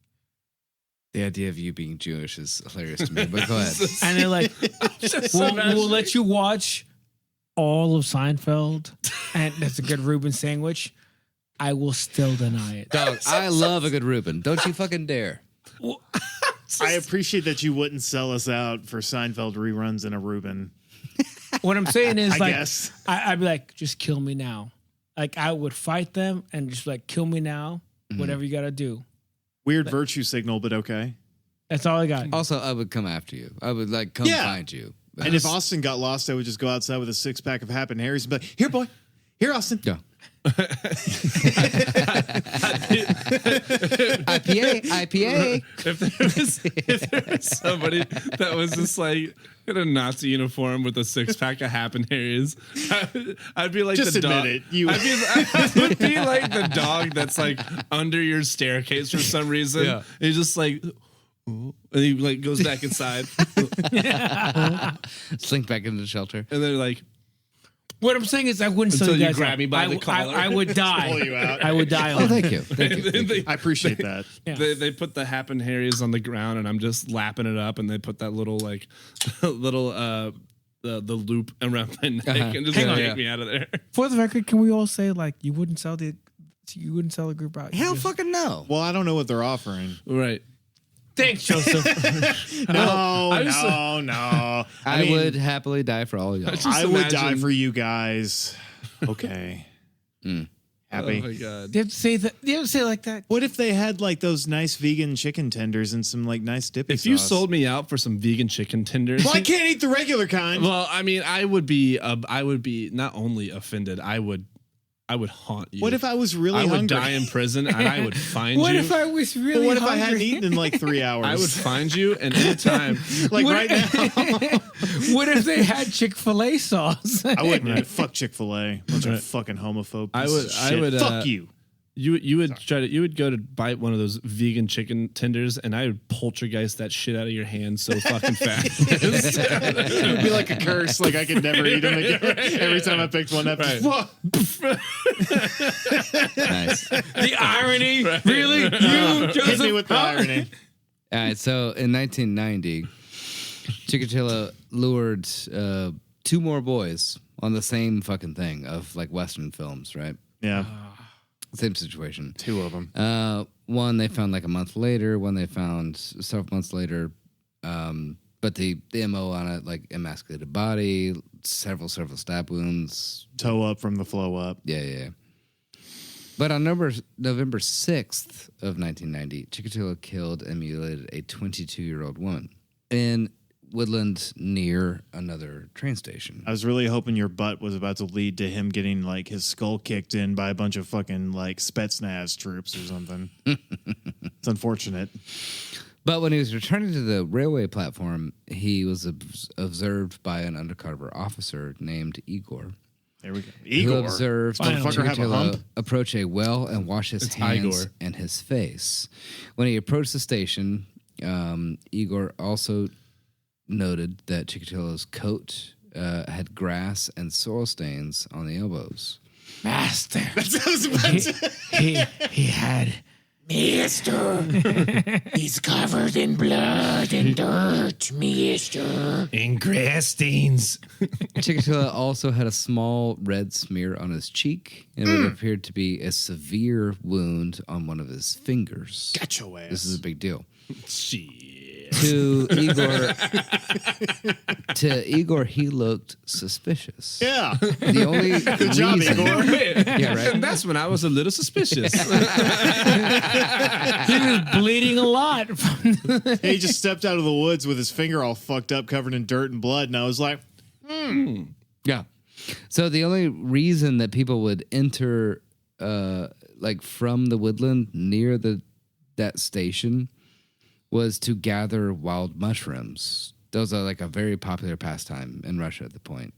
The idea of you being Jewish is hilarious to me, but go ahead. And they're like, we'll let you watch all of Seinfeld, and that's a good Reuben sandwich. I will still deny it. Dog, I love a good Reuben. Don't you fucking dare. I appreciate that you wouldn't sell us out for Seinfeld reruns in a Reuben. What I'm saying is, I guess. I'd be like, just kill me now. Like, I would fight them and just like, kill me now, whatever you got to do. Weird virtue signal, but okay. That's all I got. Also, I would come after you. I would like come find you. And if Austin got lost, I would just go outside with a 6-pack of Happen Harry's and be like, here, boy. Here, Austin. Go. IPA. If there was somebody that was just like in a Nazi uniform with a 6-pack of Happen Harry's, I'd be like Just the admit dog. it. I would be like the dog that's like under your staircase for some reason. Yeah. And he's just like, and he like goes back inside, Slink back into the shelter. and they're like, What I'm saying is, I wouldn't Until sell you you guys grab out. me by I the w- collar. I would die. Pull you out. I would die Oh, on thank you. Thank you. I appreciate that. Yeah. They put the Happen Harry's on the ground, and I'm just lapping it up, and they put that little like little the loop around my neck and just Hang on. take me out of there. For the record, can we all say like you wouldn't sell the group out? Hell fucking no. Well, I don't know what they're offering. Right. Thanks, Joseph. No. I mean, would happily die for all y'all. I would die imagine- for you guys. Okay. Oh Happy. my god. They have to say that. They have to say it like that. What if they had like those nice vegan chicken tenders and some like nice dipping If you sauce? sold me out for some vegan chicken tenders, Well, I can't eat the regular kind. well, I mean, I would be not only offended, I would haunt you. What if I was really I would hungry? die in prison and I would find What you? if I was But really? what if I hungry? hadn't eaten in like 3 hours? I would find you, and anytime, like What- right now. What if they had Chick-fil-A sauce? I wouldn't. eat. Fuck Chick-fil-A. Bunch of fucking homophobe. I pieces would- of I shit. would, Fuck you. you would go to bite one of those vegan chicken tenders, and I would poltergeist that shit out of your hand so fucking fast. It would be like a curse. Like I could never eat them again. Every time I picked one up, just, Right. Nice. The irony, really? You, hit Joseph? me with the irony. All right, so in 1990, Chikatilo lured 2 more boys on the same fucking thing of like Western films, right? Yeah, Same situation. 2 of them. One they found like a month later, one they found several months later. But the MO on it, like emasculated body, several stab wounds. Toe up from the flow up. Yeah. But on November 6th of 1990, Chikatilo killed and mutilated a 22-year-old woman in Woodland near another train station. I was really hoping your butt was about to lead to him getting like his skull kicked in by a bunch of fucking like Spetsnaz troops or something. It's unfortunate. But when he was returning to the railway platform, he was observed by an undercover officer named Igor. There we go. Who Igor. observed Motherfucker have a Chikatilo hump? approach a well and wash his hands Igor. and his face. When he approached the station, Igor also noted that Chikatilo's coat had grass and soil stains on the elbows. Master. That's what I was about to- He had. Mister, he's covered in blood and dirt, mister. And grass stains. Chikatilo also had a small red smear on his cheek, and it appeared to be a severe wound on one of his fingers. Got your ass. This is a big deal. Shit. To Igor, he looked suspicious. Yeah. The only Good job, reason, Igor. yeah, right. And that's when I was a little suspicious. He was bleeding a lot. He just stepped out of the woods with his finger all fucked up, covered in dirt and blood, and I was like, Yeah. So the only reason that people would enter, like from the woodland near that station, was to gather wild mushrooms. Those are like a very popular pastime in Russia at the point.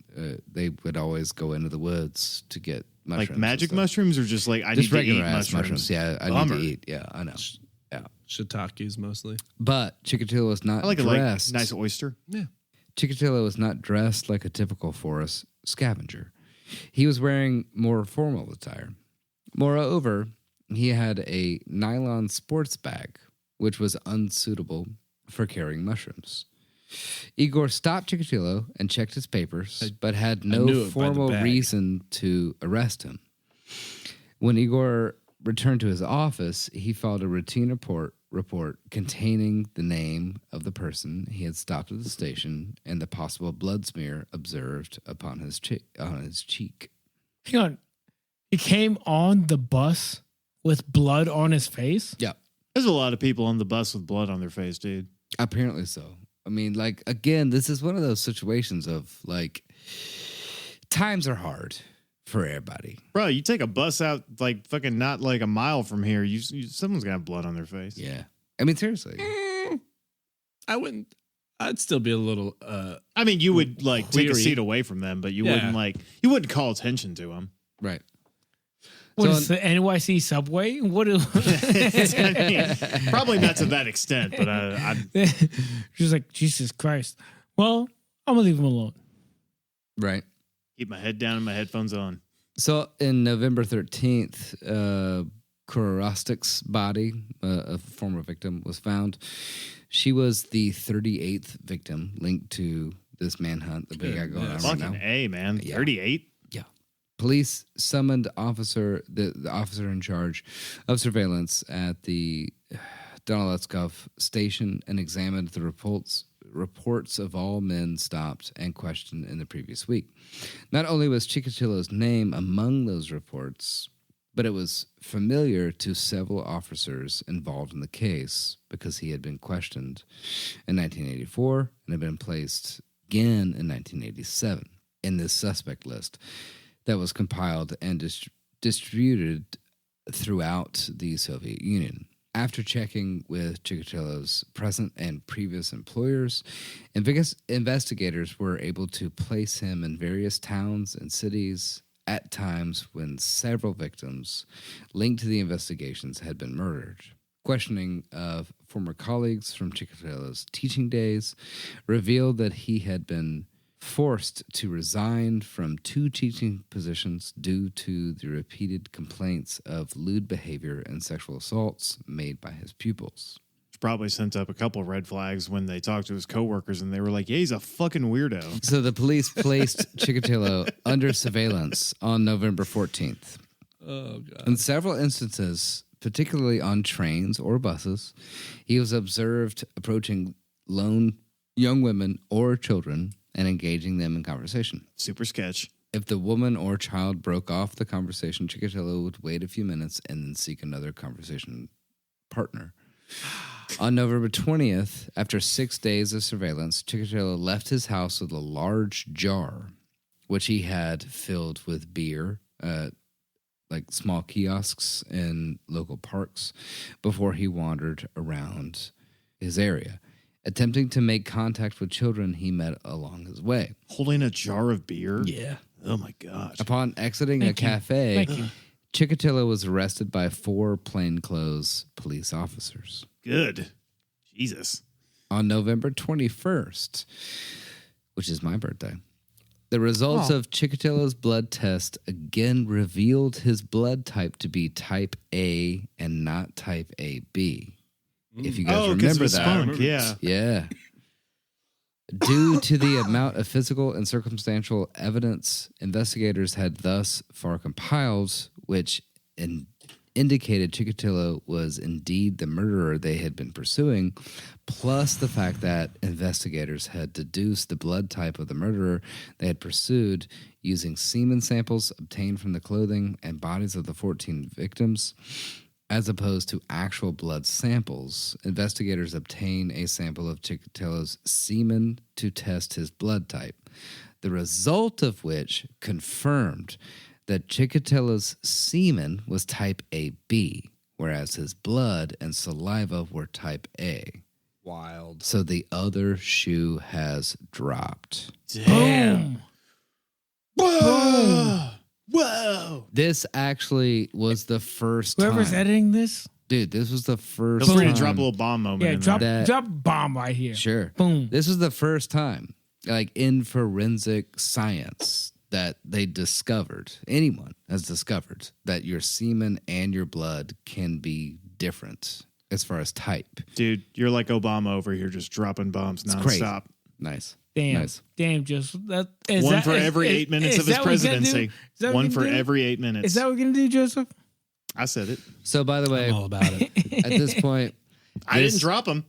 They would always go into the woods to get mushrooms. like magic and stuff. mushrooms or just like I Just need to regular eat ass mushrooms. Yeah, I Bummer. need to eat. Yeah, I know. Yeah. Shiitakes mostly. But Chikatilo was not I like dressed. a nice oyster. Chikatilo was not dressed like a typical forest scavenger. He was wearing more formal attire. Moreover, he had a nylon sports bag which was unsuitable for carrying mushrooms. Igor stopped Chikatilo and checked his papers, but had knew no it by the formal bag. reason to arrest him. When Igor returned to his office, he filed a routine report containing the name of the person he had stopped at the station and the possible blood smear observed upon his cheek. Hang on. He came on the bus with blood on his face? Yeah, There's a lot of people on the bus with blood on their face, dude. apparently so. I mean, like, again, this is one of those situations of, like, times are hard for everybody. Bro, you take a bus out like fucking not like a mile from here, someone's gonna have blood on their face. Yeah. I mean, seriously. I wouldn't. I'd still be a little. I mean, you would like take a Query. seat away from them, but you Yeah. wouldn't call attention to them. Right. What So is the NYC subway? What is Probably not to that extent, but She's like, Jesus Christ. Well, I'm gonna leave him alone. Right. keep my head down and my headphones on. So in November 13th, Kurostik's body, a former victim, was found. She was the 38th victim linked to this manhunt that we got going on right Fucking now. A, man. Yeah. 38? Yeah. Police summoned the officer in charge of surveillance at the Donaletsov station and examined the reports of all men stopped and questioned in the previous week. Not only was Chikatilo's name among those reports, but it was familiar to several officers involved in the case because he had been questioned in 1984 and had been placed again in 1987 in this suspect list that was compiled and distributed throughout the Soviet Union. After checking with Chikatilo's present and previous employers, investigators were able to place him in various towns and cities at times when several victims linked to the investigations had been murdered. Questioning of former colleagues from Chikatilo's teaching days revealed that he had been forced to resign from 2 teaching positions due to the repeated complaints of lewd behavior and sexual assaults made by his pupils. Probably sent up a couple red flags when they talked to his coworkers and they were like, yeah, he's a fucking weirdo. So the police placed Chikatilo under surveillance on November 14th. Oh, God. In several instances, particularly on trains or buses, he was observed approaching lone young women or children and engaging them in conversation. Super sketch. If the woman or child broke off the conversation, Chikatilo would wait a few minutes and then seek another conversation partner. On November 20th, after 6 days of surveillance, Chikatilo left his house with a large jar, which he had filled with beer, like small kiosks in local parks, before he wandered around his area. Attempting to make contact with children he met along his way. Holding a jar of beer? Yeah. Oh, my God. Upon exiting a cafe, Chikatilo was arrested by 4 plainclothes police officers. Good. Jesus. On November 21st, which is my birthday, the results of Chikatilo's blood test again revealed his blood type to be type A and not type AB. If you guys remember that. Spunk, yeah. Yeah. Due to the amount of physical and circumstantial evidence investigators had thus far compiled, which indicated Chikatilo was indeed the murderer they had been pursuing, plus the fact that investigators had deduced the blood type of the murderer they had pursued using semen samples obtained from the clothing and bodies of the 14 victims, as opposed to actual blood samples. Investigators obtained a sample of Chikatilo's semen to test his blood type, the result of which confirmed that Chikatilo's semen was type AB, whereas his blood and saliva were type A. Wild. So the other shoe has dropped. Damn. Whoa. Whoa. This actually was the first Whoever's time. editing this, Dude, this was the first Feel free time. to drop a little bomb moment yeah, in drop there. bomb right here. Sure. Boom. This was the first time, like in forensic science, that they discovered, anyone has discovered, that your semen and your blood can be different. as far as type. Dude, you're like Obama over here, just dropping bombs crazy. nonstop. Nice. Damn. Nice. Damn, just that. One for every 8 minutes of his presidency. One for every 8 minutes. Is that what we're going to do, Joseph? I said it. So, by the way, I'm all about it. at this point, I didn't drop him.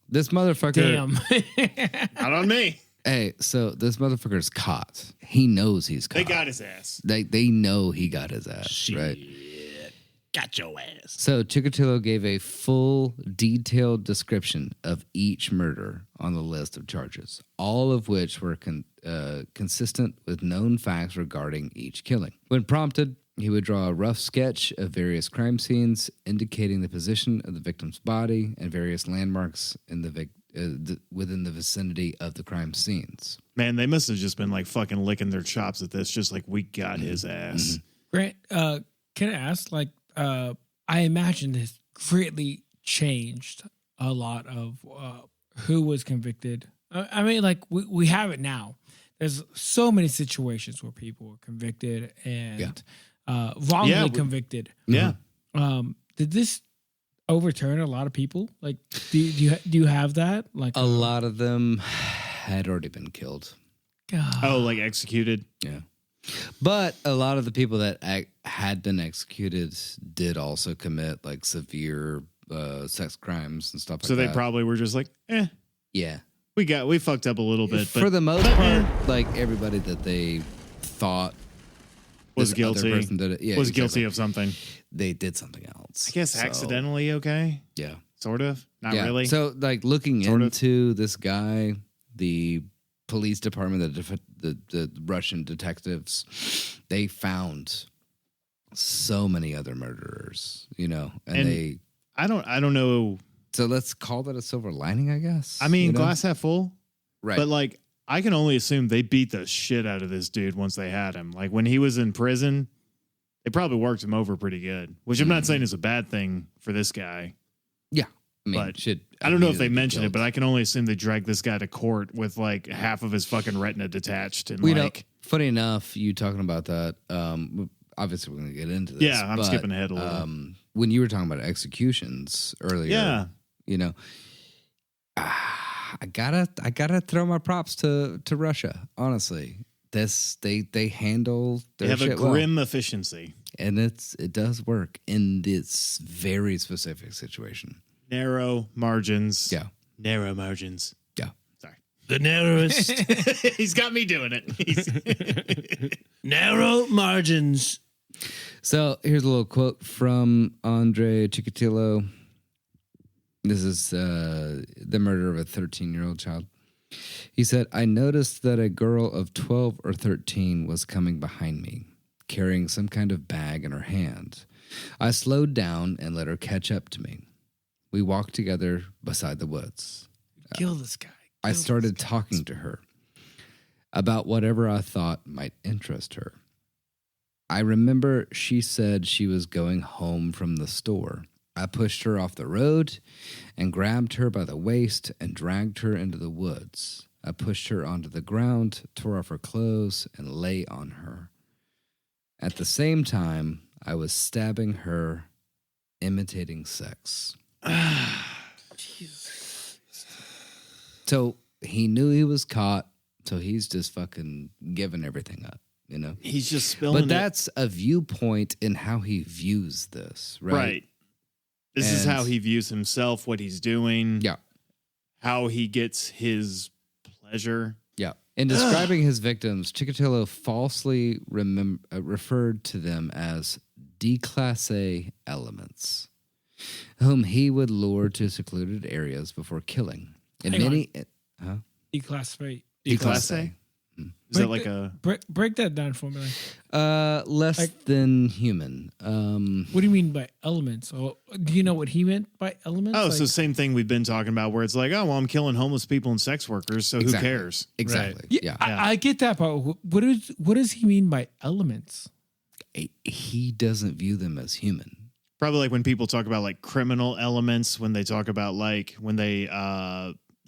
this motherfucker. Damn. Not on me. Hey, so this motherfucker's caught. He knows he's caught. They got his ass. They know he got his ass, right? Got your ass. So Chikatilo gave a full, detailed description of each murder on the list of charges, all of which were consistent with known facts regarding each killing. When prompted, he would draw a rough sketch of various crime scenes, indicating the position of the victim's body and various landmarks in within the vicinity of the crime scenes. Man, they must have just been like fucking licking their chops at this, just like we got his ass. Grant, can I ask, like, I imagine this greatly changed a lot of who was convicted. I mean, like, we have it now. There's so many situations where people were convicted and wrongly convicted. Yeah. Did this overturn a lot of people? Like, do you have that? Like, A lot of them had already been killed. God. Oh, like executed? Yeah. But a lot of the people that had been executed did also commit like severe sex crimes and stuff like that. So they probably were just like, yeah. we fucked up a little bit. For the most part, like everybody that they thought was this other guilty. person did it, Was exactly. guilty of something. They did something else. I guess So, accidentally okay? Yeah. Sort of? Not Yeah. really? So like looking Sort of. into this guy, the police department, the Russian detectives, they found so many other murderers, and they. I don't know. So let's call that a silver lining, I guess. I mean, glass half full. right? But like, I can only assume they beat the shit out of this dude once they had him. Like when he was in prison, they probably worked him over pretty good, which I'm not saying is a bad thing for this guy. yeah, I mean, but should I don't know if they immediately be mentioned it, killed. but I can only assume they dragged this guy to court with like half of his fucking retina detached. And We like, funny enough, you talking about that. Obviously, we're going to get into this. Yeah, I'm but, skipping ahead a little. When you were talking about executions earlier, yeah, I gotta throw my props to Russia. Honestly, they handle they their have a shit well. grim efficiency. And it does work in this very specific situation. Narrow margins. Yeah. Narrow margins. Yeah. Sorry. The narrowest, He's got me doing it. narrow margins. So here's a little quote from Andre Chikatilo. This is the murder of a 13-year-old child. He said, "I noticed that a girl of 12 or 13 was coming behind me, carrying some kind of bag in her hand. I slowed down and let her catch up to me. We walked together beside the woods. Kill this guy. I started talking to her about whatever I thought might interest her. I remember she said she was going home from the store. I pushed her off the road and grabbed her by the waist and dragged her into the woods. I pushed her onto the ground, tore off her clothes, and lay on her. At the same time, I was stabbing her, imitating sex." So he knew he was caught, so he's just fucking giving everything up, He's just spilling But that's a viewpoint in how he views this, right? Right. This is And- how he views himself, what he's doing, Yeah. how he gets his pleasure. Yeah. In describing his victims, Chikatilo falsely referred to them as D-class elements, whom he would lure to secluded areas before killing. In Hang many, Declassify. D-class A? Is that like a... break that down for me? Like, less Like- than human. what do you mean by elements? Or do you know what he meant by elements? Oh, Like, so same thing we've been talking about where it's like, oh, well, I'm killing homeless people and sex workers, so Exactly. who cares? Exactly. yeah, Yeah. I get that part. What does he mean by elements? He doesn't view them as human. Probably like when people talk about like criminal elements, when they talk about like when they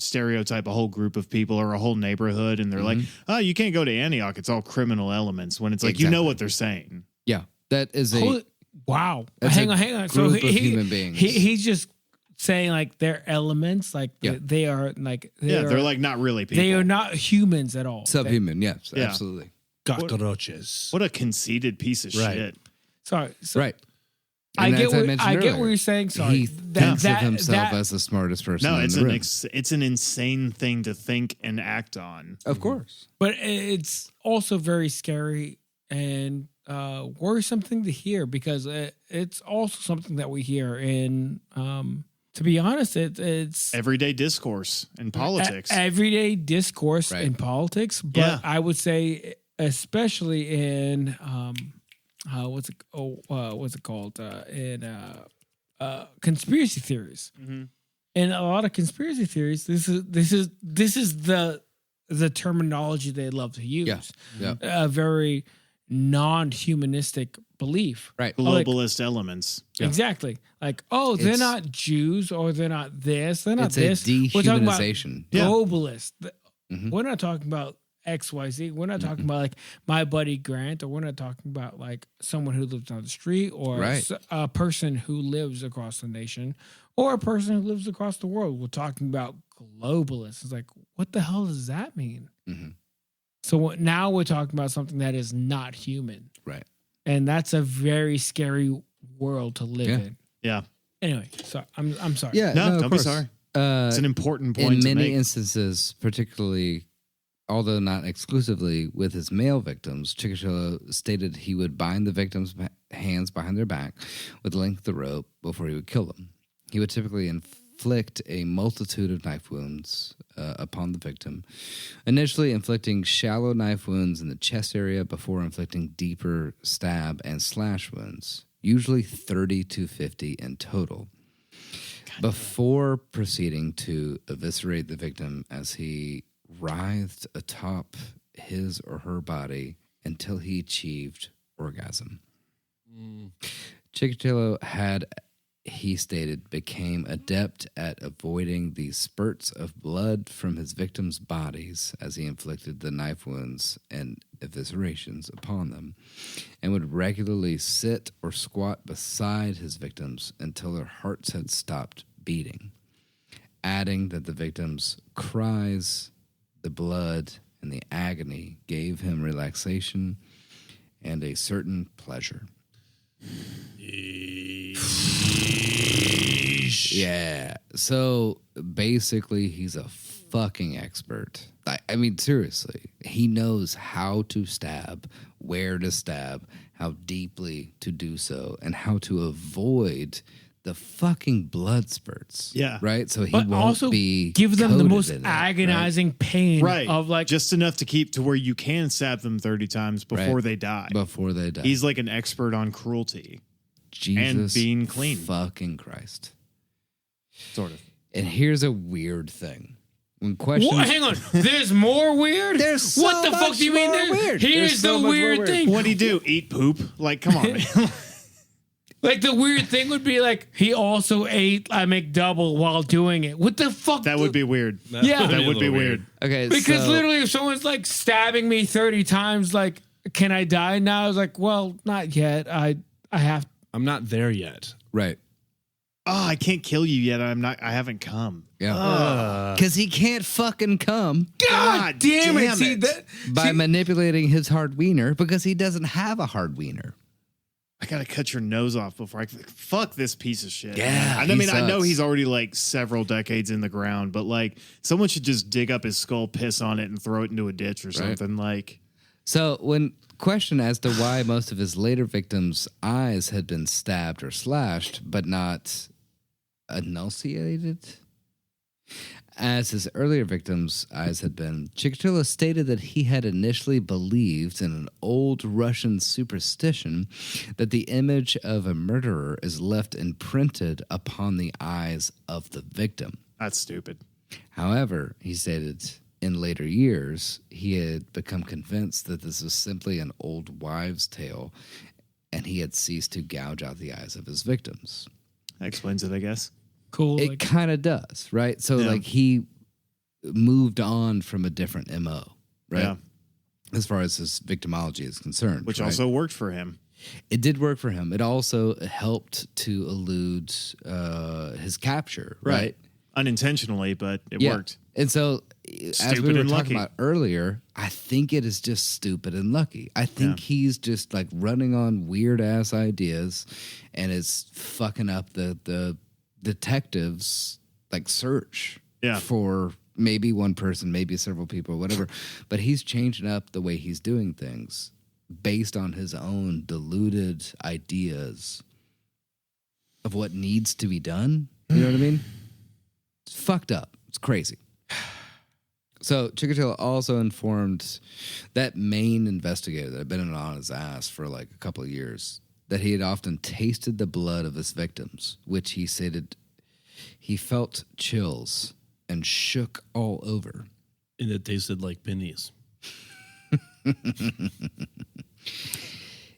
stereotype a whole group of people or a whole neighborhood and they're like, oh, you can't go to Antioch. It's all criminal elements when it's like, you know Exactly. what they're saying. Yeah. That is a... Wow. That's Hang a on. group of human beings. He's just saying like they're elements, like they are like they're like not really people. They are not humans at all. Subhuman, yes, Yeah. absolutely. Cockroaches. What a conceited piece of Right. shit. Sorry, Right. I And get as what mentioned I get what earlier, you're saying. Sorry, He thinks of himself as the smartest person No, in it's the room. it's an insane thing to think and act on. Of course. but it's also very scary and worrisome thing to hear because it's also something that we hear in. To be honest, it's Everyday discourse in politics. everyday discourse Right. in politics, but Yeah. I would say especially in what's it called conspiracy theories. In a lot of conspiracy theories, this is the terminology they love to use. Yeah. A very non-humanistic belief. Right. Globalist elements. Exactly. Like, oh, they're It's- not Jews or they're not this. They're not It's a this. We're talking about dehumanization. globalist. Mhm. We're not talking about XYZ. We're not talking about like my buddy Grant, or we're not talking about like someone who lives on the street, or Right. a person who lives across the nation, or a person who lives across the world. We're talking about globalists. It's like, what the hell does that mean? Mhm. So now we're talking about something that is not human, Right. and that's a very scary world to live Yeah. in. Yeah. Anyway, so I'm sorry. Yeah. No, of don't be course. sorry. Uh, It's an important point in to many make. instances, particularly, although not exclusively with his male victims, Chikatilo stated he would bind the victims' hands behind their back with the length of the rope before he would kill them. He would typically inflict a multitude of knife wounds upon the victim, initially inflicting shallow knife wounds in the chest area before inflicting deeper stab and slash wounds, usually 30 to 50 in total, before proceeding to eviscerate the victim as he writhed atop his or her body until he achieved orgasm. Chikatilo had, he stated, became adept at avoiding the spurts of blood from his victims' bodies as he inflicted the knife wounds and eviscerations upon them, and would regularly sit or squat beside his victims until their hearts had stopped beating, adding that the victims' cries, the blood, and the agony gave him relaxation and a certain pleasure. Yeah. So basically, he's a fucking expert. I mean, seriously, he knows how to stab, where to stab, how deeply to do so, and how to avoid the fucking blood spurts. Yeah. Right? So he But won't also be give them the coated most in it, agonizing pain Right. of like just enough to keep to where you can stab them 30 times before Right. they die. right? Before they die. He's like an expert on cruelty. Jesus being clean. fucking Christ. Sort of. And here's a weird thing. When questions... What? Hang on. There's more weird? There's so what the fuck much do you mean more there's weird. Here's There's so the much more weird weird. thing. What'd he do? Eat poop? Like, come on, man. Like the weird thing would be like he also ate a McDouble while doing it. What the fuck? That would be weird. Yeah. That would be weird. Okay, Because so, literally if someone's like stabbing me 30 times, like, can I die now? I was like, well, not yet. I have I'm not there yet. right. Oh, I can't kill you yet. I haven't come. Yeah. Because he can't fucking come God damn it. damn See it. that by manipulating his hard wiener because he doesn't have a hard wiener. I gotta cut your nose off before I fuck this piece of shit. Yeah, and I he mean, I know sucks. he's already like several decades in the ground, but like someone should just dig up his skull, piss on it, and throw it into a ditch or something. Like, So when questioned as to why most of his later victims' eyes had been stabbed or slashed, but not enunciated, as his earlier victims' eyes had been, Chikatilo stated that he had initially believed in an old Russian superstition that the image of a murderer is left imprinted upon the eyes of the victim. that's stupid. However, he stated in later years, he had become convinced that this was simply an old wives' tale, and he had ceased to gouge out the eyes of his victims. That explains it, I guess. cool. It Like, kind of does, right? So, Yeah. like, he moved on from a different MO, right? Yeah. As far as his victimology is concerned. Which right? also worked for him. It did work for him. It also helped to elude his capture, right? Unintentionally, but it worked. And so, as Stupid we were and talking lucky. about earlier, I think it is just stupid and lucky. I think he's just like running on weird ass ideas, and it's fucking up the detectives like search for maybe one person, maybe several people, whatever. But he's changing up the way he's doing things based on his own deluded ideas of what needs to be done. You know what I mean? It's fucked up. It's crazy. So Chikatilo also informed that main investigator that had been on his ass for like a couple of years that he had often tasted the blood of his victims, which he stated he felt chills and shook all over. And it tasted like pennies.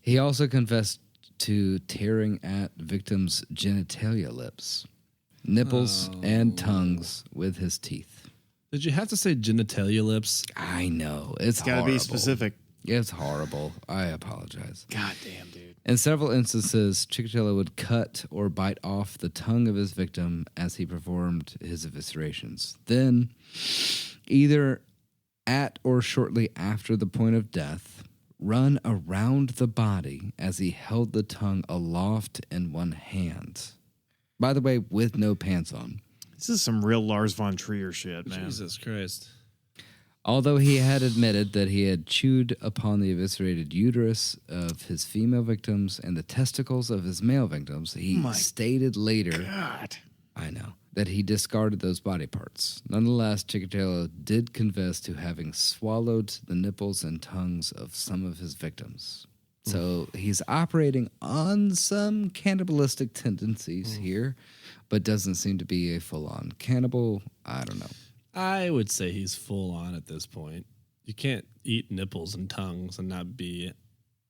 He also confessed to tearing at victims' genitalia lips, nipples, and tongues with his teeth. Did you have to say genitalia lips? I know. It's Gotta horrible. be specific. It's horrible. I apologize. God damn, dude. In several instances, Chikatilo would cut or bite off the tongue of his victim as he performed his eviscerations. Then, either at or shortly after the point of death, run around the body as he held the tongue aloft in one hand. By the way, with no pants on. This is some real Lars von Trier shit, man. Jesus Christ. Although he had admitted that he had chewed upon the eviscerated uterus of his female victims and the testicles of his male victims, he stated later, God. I know, that he discarded those body parts. Nonetheless, Chikatilo did confess to having swallowed the nipples and tongues of some of his victims. So he's operating on some cannibalistic tendencies here, but doesn't seem to be a full-on cannibal. I don't know. I would say he's full on at this point. You can't eat nipples and tongues and not be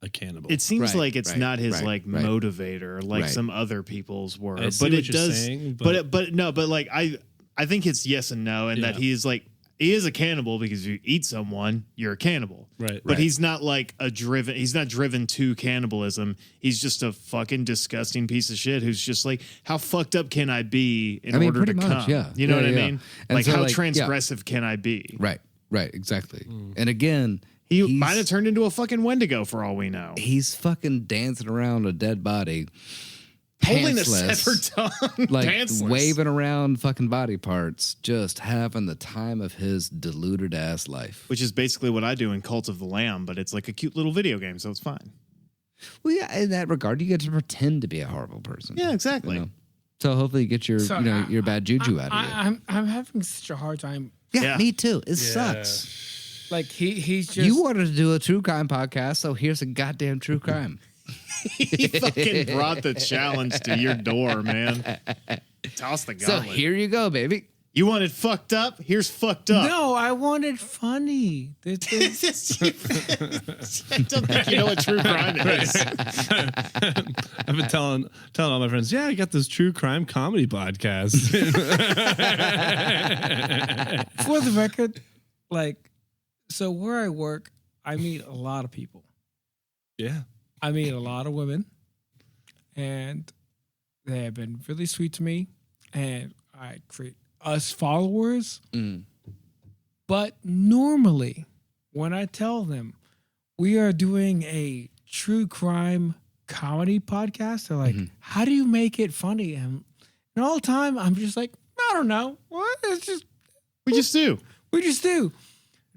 a cannibal. It seems like it's not his right. motivator like Right. some other people's were. I see But what it you're does saying, but no, but like I think it's yes and no, and that he is like he is a cannibal because if you eat someone, you're a cannibal. Right. But he's not like he's not driven to cannibalism. He's just a fucking disgusting piece of shit who's just like, how fucked up can I be in order pretty to much, come? yeah. You know Yeah, what I yeah. mean? And Like so, how like, transgressive can I be? Right, exactly. And again, He he's- might have turned into a fucking Wendigo for all we know. he's fucking dancing around a dead body, Holding a pantsless, severed tongue, like pantsless. waving around fucking body parts, just having the time of his deluded ass life. Which is basically what I do in Cult of the Lamb, but it's like a cute little video game, so it's fine. Well, yeah, in that regard, you get to pretend to be a horrible person. Yeah, exactly. You know? So hopefully you get your, So, your bad juju out of it. I'm having such a hard time. Yeah, Yeah. me too. It sucks. Like he's just You wanted to do a true crime podcast, so here's a goddamn true crime. He fucking brought the challenge to your door, man. Toss the So gauntlet. here you go, baby. You want it fucked up? Here's fucked up. No, I wanted funny. I don't think you know what true crime is. I've been telling all my friends, yeah, I got this true crime comedy podcast. For the record, like, so where I work, I meet a lot of people. Yeah. I meet a lot of women, and they have been really sweet to me, and I create us followers. But normally, when I tell them we are doing a true crime comedy podcast, they're like, how do you make it funny? And all the time, I'm just like, I don't know. What? It's just, We just do. we just do.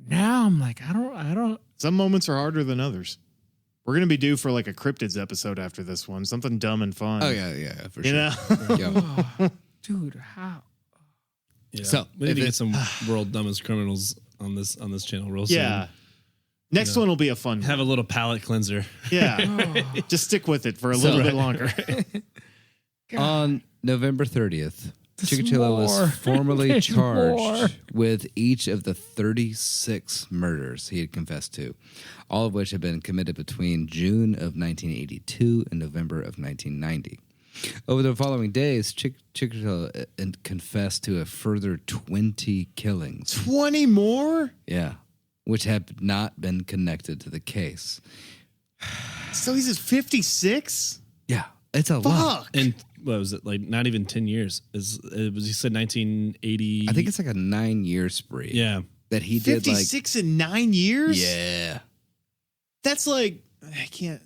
Now I'm like, I don't. Some moments are harder than others. We're gonna be due for like a cryptids episode after this one. Something dumb and fun. Oh, yeah, for You sure. know? Yeah. Dude, how? Yeah. So, we need if to it- get some world dumbest criminals on this channel real soon. Yeah. Next one will be a fun one. Have a little palate cleanser. Yeah. Just stick with it for a little bit longer. On November 30th, There's Chikatilo more. was formally There's charged more. with each of the 36 murders he had confessed to, all of which had been committed between June of 1982 and November of 1990. Over the following days, Chikatilo confessed to a further 20 killings. 20 more? Yeah, which have not been connected to the case. So he's at 56? Yeah, it's a lot. Fuck. And what was it, like not even 10 years? It was, you said 1980. I think it's like a 9-year spree. Yeah. That he did like 56 in 9 years? Yeah. That's like, I can't.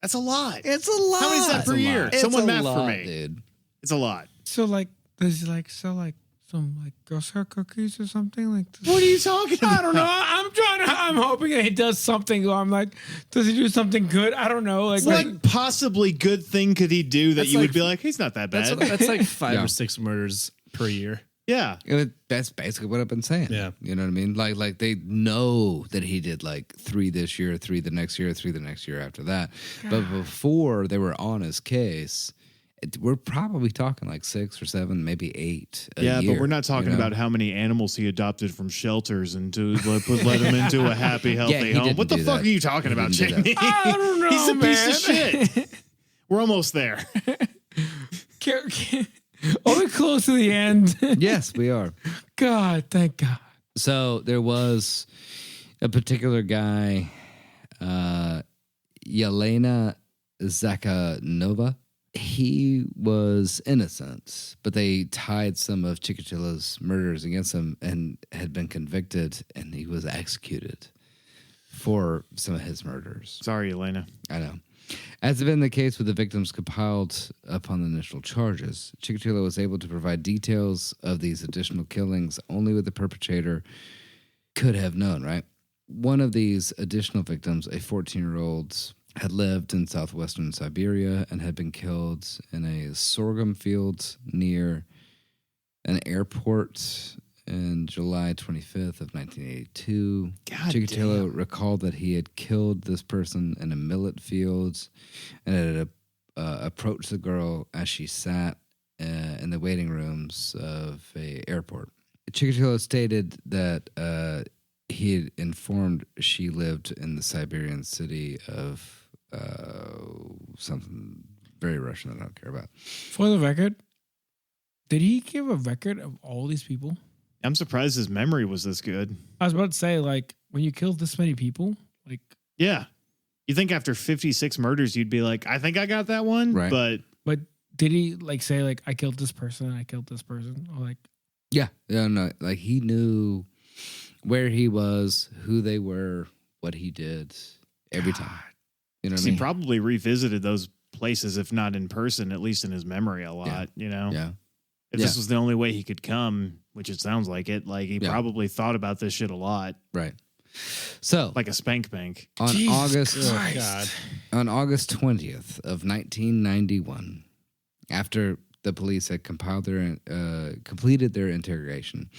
That's a lot. It's a lot. How many is that per year? It's Someone a math lot, for me. dude. It's a lot. So like, does he like sell like some like Girl Scout cookies or something like this? What are you talking about? I don't know. I'm hoping that he does something. Or I'm like, does he do something good? I don't know. Like, What possibly good thing could he do that That's you would like- be like, he's not that bad? That's like 5 Yeah. or 6 murders per year. Yeah. That's basically what I've been saying. Yeah. You know what I mean? Like they know that he did like 3 this year, 3 the next year, 3 the next year after that. But before they were on his case, we're probably talking like 6 or 7, maybe 8. Yeah, year, but we're not talking you know? about how many animals he adopted from shelters and to let them into a happy, healthy he home. didn't What the do fuck that. are you talking He about, didn't do Jamie? I don't know, He's a piece of man. shit. We're almost there. Are we close to the end? Yes, we are. God, thank God. So there was a particular guy, Yelena Zakhanova. He was innocent, but they tied some of Chikatilo's murders against him and had been convicted, and he was executed for some of his murders. Sorry, Elena. I know. As had been the case with the victims compiled upon the initial charges, Chikatilo was able to provide details of these additional killings only what the perpetrator could have known, right? One of these additional victims, a 14-year-old, had lived in southwestern Siberia and had been killed in a sorghum field near an airport in July 25th of 1982. God Chikatilo damn. recalled that he had killed this person in a millet field and had approached the girl as she sat in the waiting rooms of a airport. Chikatilo stated that he had informed she lived in the Siberian city of something very Russian that I don't care about. For the record, did he give a record of all these people? I'm surprised his memory was this good. I was about to say, like, when you kill this many people, like, Yeah. You think after 56 murders, you'd be like, I think I got that one. Right. but did he like say like I killed this person, I killed this person, or like Yeah, no, like he knew where he was, who they were, what he did every time. You know what I He mean? probably revisited those places, if not in person, at least in his memory a lot, you know? Yeah. If this was the only way he could come, which it sounds like it, like he Yeah. probably thought about this shit a lot, Right. So like a spank bank. on Jesus August Christ. on August 20th of 1991, after the police had completed their interrogation,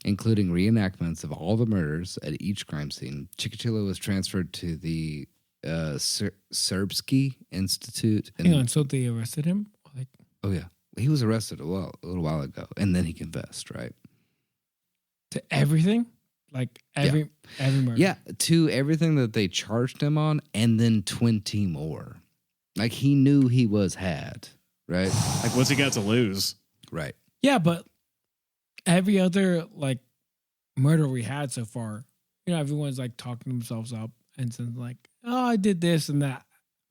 including reenactments of all the murders at each crime scene, Chikatilo was transferred to the Serbsky Institute. hang on, so they arrested him? Like, Oh yeah, he was arrested a little while ago, and then he confessed, right? to everything? Like every murder. Yeah, to everything that they charged him on, and then 20 more. Like he knew he was had, right? Like, what's he got to lose? Right. Yeah, but every other like murder we had so far, you know, everyone's like talking themselves up and saying like, "Oh, I did this and that,"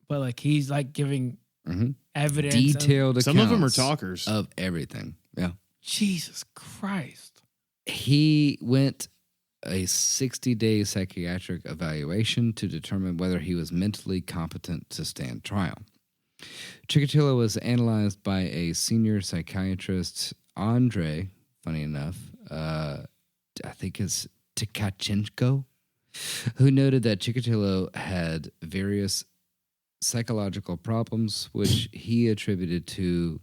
but like he's like giving Mhm. evidence. and- Detailed Some of them are accounts talkers. of everything. Yeah. Jesus Christ! He went a 60-day psychiatric evaluation to determine whether he was mentally competent to stand trial. Chikatilo was analyzed by a senior psychiatrist, Andre, funny enough, I think it's Tkachenko, who noted that Chikatilo had various psychological problems, which he attributed to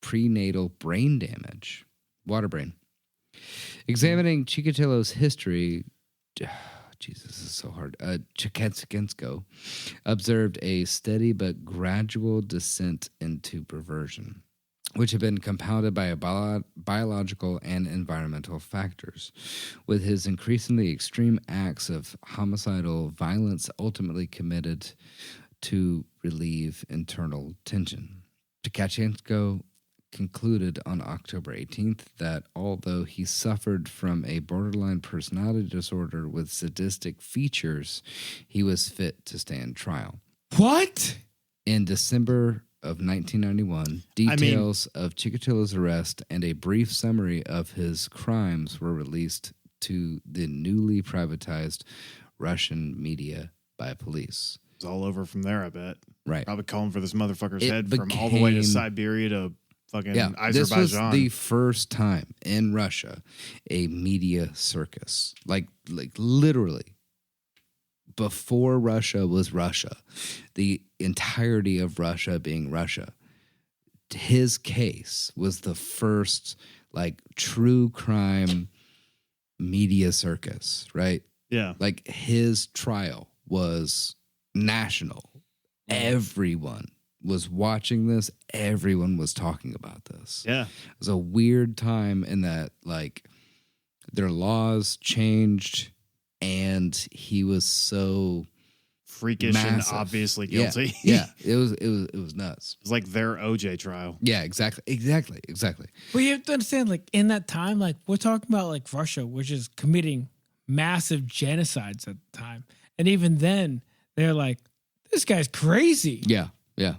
prenatal brain damage, water brain. Examining Chikatilo's history, Jesus, this is so hard. Chikatsenko observed a steady but gradual descent into perversion, which had been compounded by biological and environmental factors, with his increasingly extreme acts of homicidal violence ultimately committed to relieve internal tension. Tkachenko concluded on October 18th that although he suffered from a borderline personality disorder with sadistic features, he was fit to stand trial. What? In December of 1991, details of Chikatilo's arrest and a brief summary of his crimes were released to the newly privatized Russian media by police. It's all over from there, I bet. Right. Probably calling for this motherfucker's It head from all the way to became- Siberia to fucking Azerbaijan. This was the first time in Russia a media circus. Like literally. Before Russia was Russia, the entirety of Russia being Russia, his case was the first like true crime media circus, right? Yeah. Like his trial was national. Everyone was watching this. Everyone was talking about this. Yeah. It was a weird time in that like their laws changed and he was so Freakish massive. and obviously guilty. Yeah, it was nuts. It's like their OJ trial. Yeah, exactly. But you have to understand, like, in that time, like, we're talking about, like, Russia, which is committing massive genocides at the time. And even then, they're like, this guy's crazy. Yeah,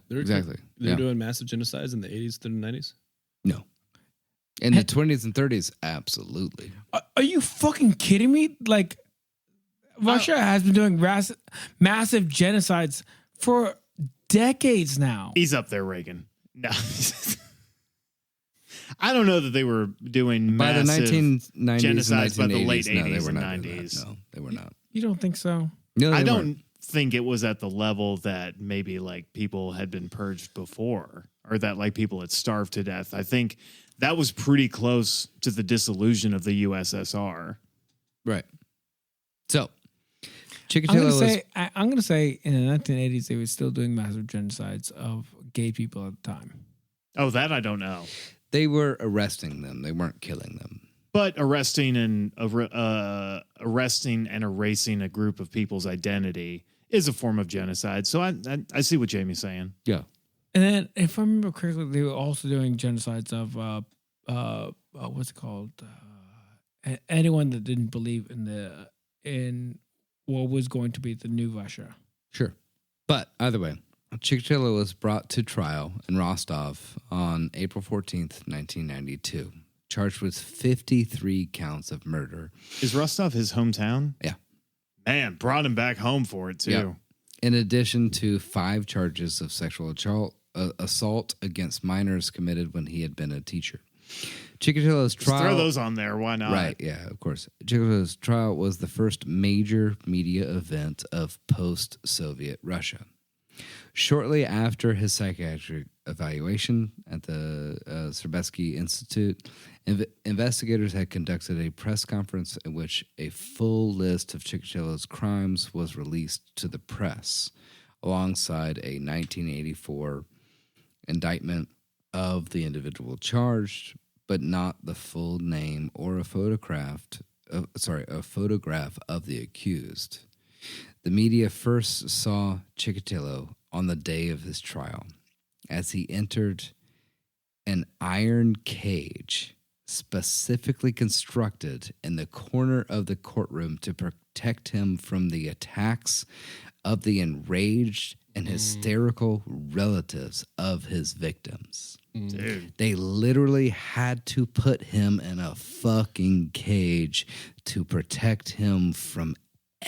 exactly. They're doing massive genocides in the 80s through the 90s? No. In the 20s and 30s, absolutely. Are you fucking kidding me? Like, Russia has been doing massive genocides for decades now. He's up there, Reagan. No. I don't know that they were doing By the massive 1990s genocides by and the late 1980s, no, they 80s were and not doing 90s. that. No, they were not. You don't think so? No, they I don't weren't. think it was at the level that maybe like people had been purged before or that like people had starved to death. I think that was pretty close to the dissolution of the USSR. Right. So, I'm Chikatilo gonna was... say in the 1980s they were still doing massive genocides of gay people at the time. Oh, that I don't know. They were arresting them. They weren't killing them. But arresting and erasing a group of people's identity is a form of genocide. So I see what Jamie's saying. Yeah. And then, if I remember correctly, they were also doing genocides of what's it called? Anyone that didn't believe in what was going to be the new Russia. Sure. But either way, Chikatilo was brought to trial in Rostov on April 14th, 1992, charged with 53 counts of murder. Is Rostov his hometown? Yeah. Man, brought him back home for it, too. Yeah. In addition to 5 charges of sexual assault against minors committed when he had been a teacher. Chikatilo's trial... Just throw those on there. Why not? Right, yeah, of course. Chikatilo's trial was the first major media event of post-Soviet Russia. Shortly after his psychiatric evaluation at the Serbsky Institute, investigators had conducted a press conference in which a full list of Chikatilo's crimes was released to the press, alongside a 1984 indictment of the individual charged, but not the full name or a photograph of the accused. The media first saw Chikatilo on the day of his trial, as he entered an iron cage specifically constructed in the corner of the courtroom to protect him from the attacks of the enraged and hysterical relatives of his victims. Dude. They literally had to put him in a fucking cage to protect him from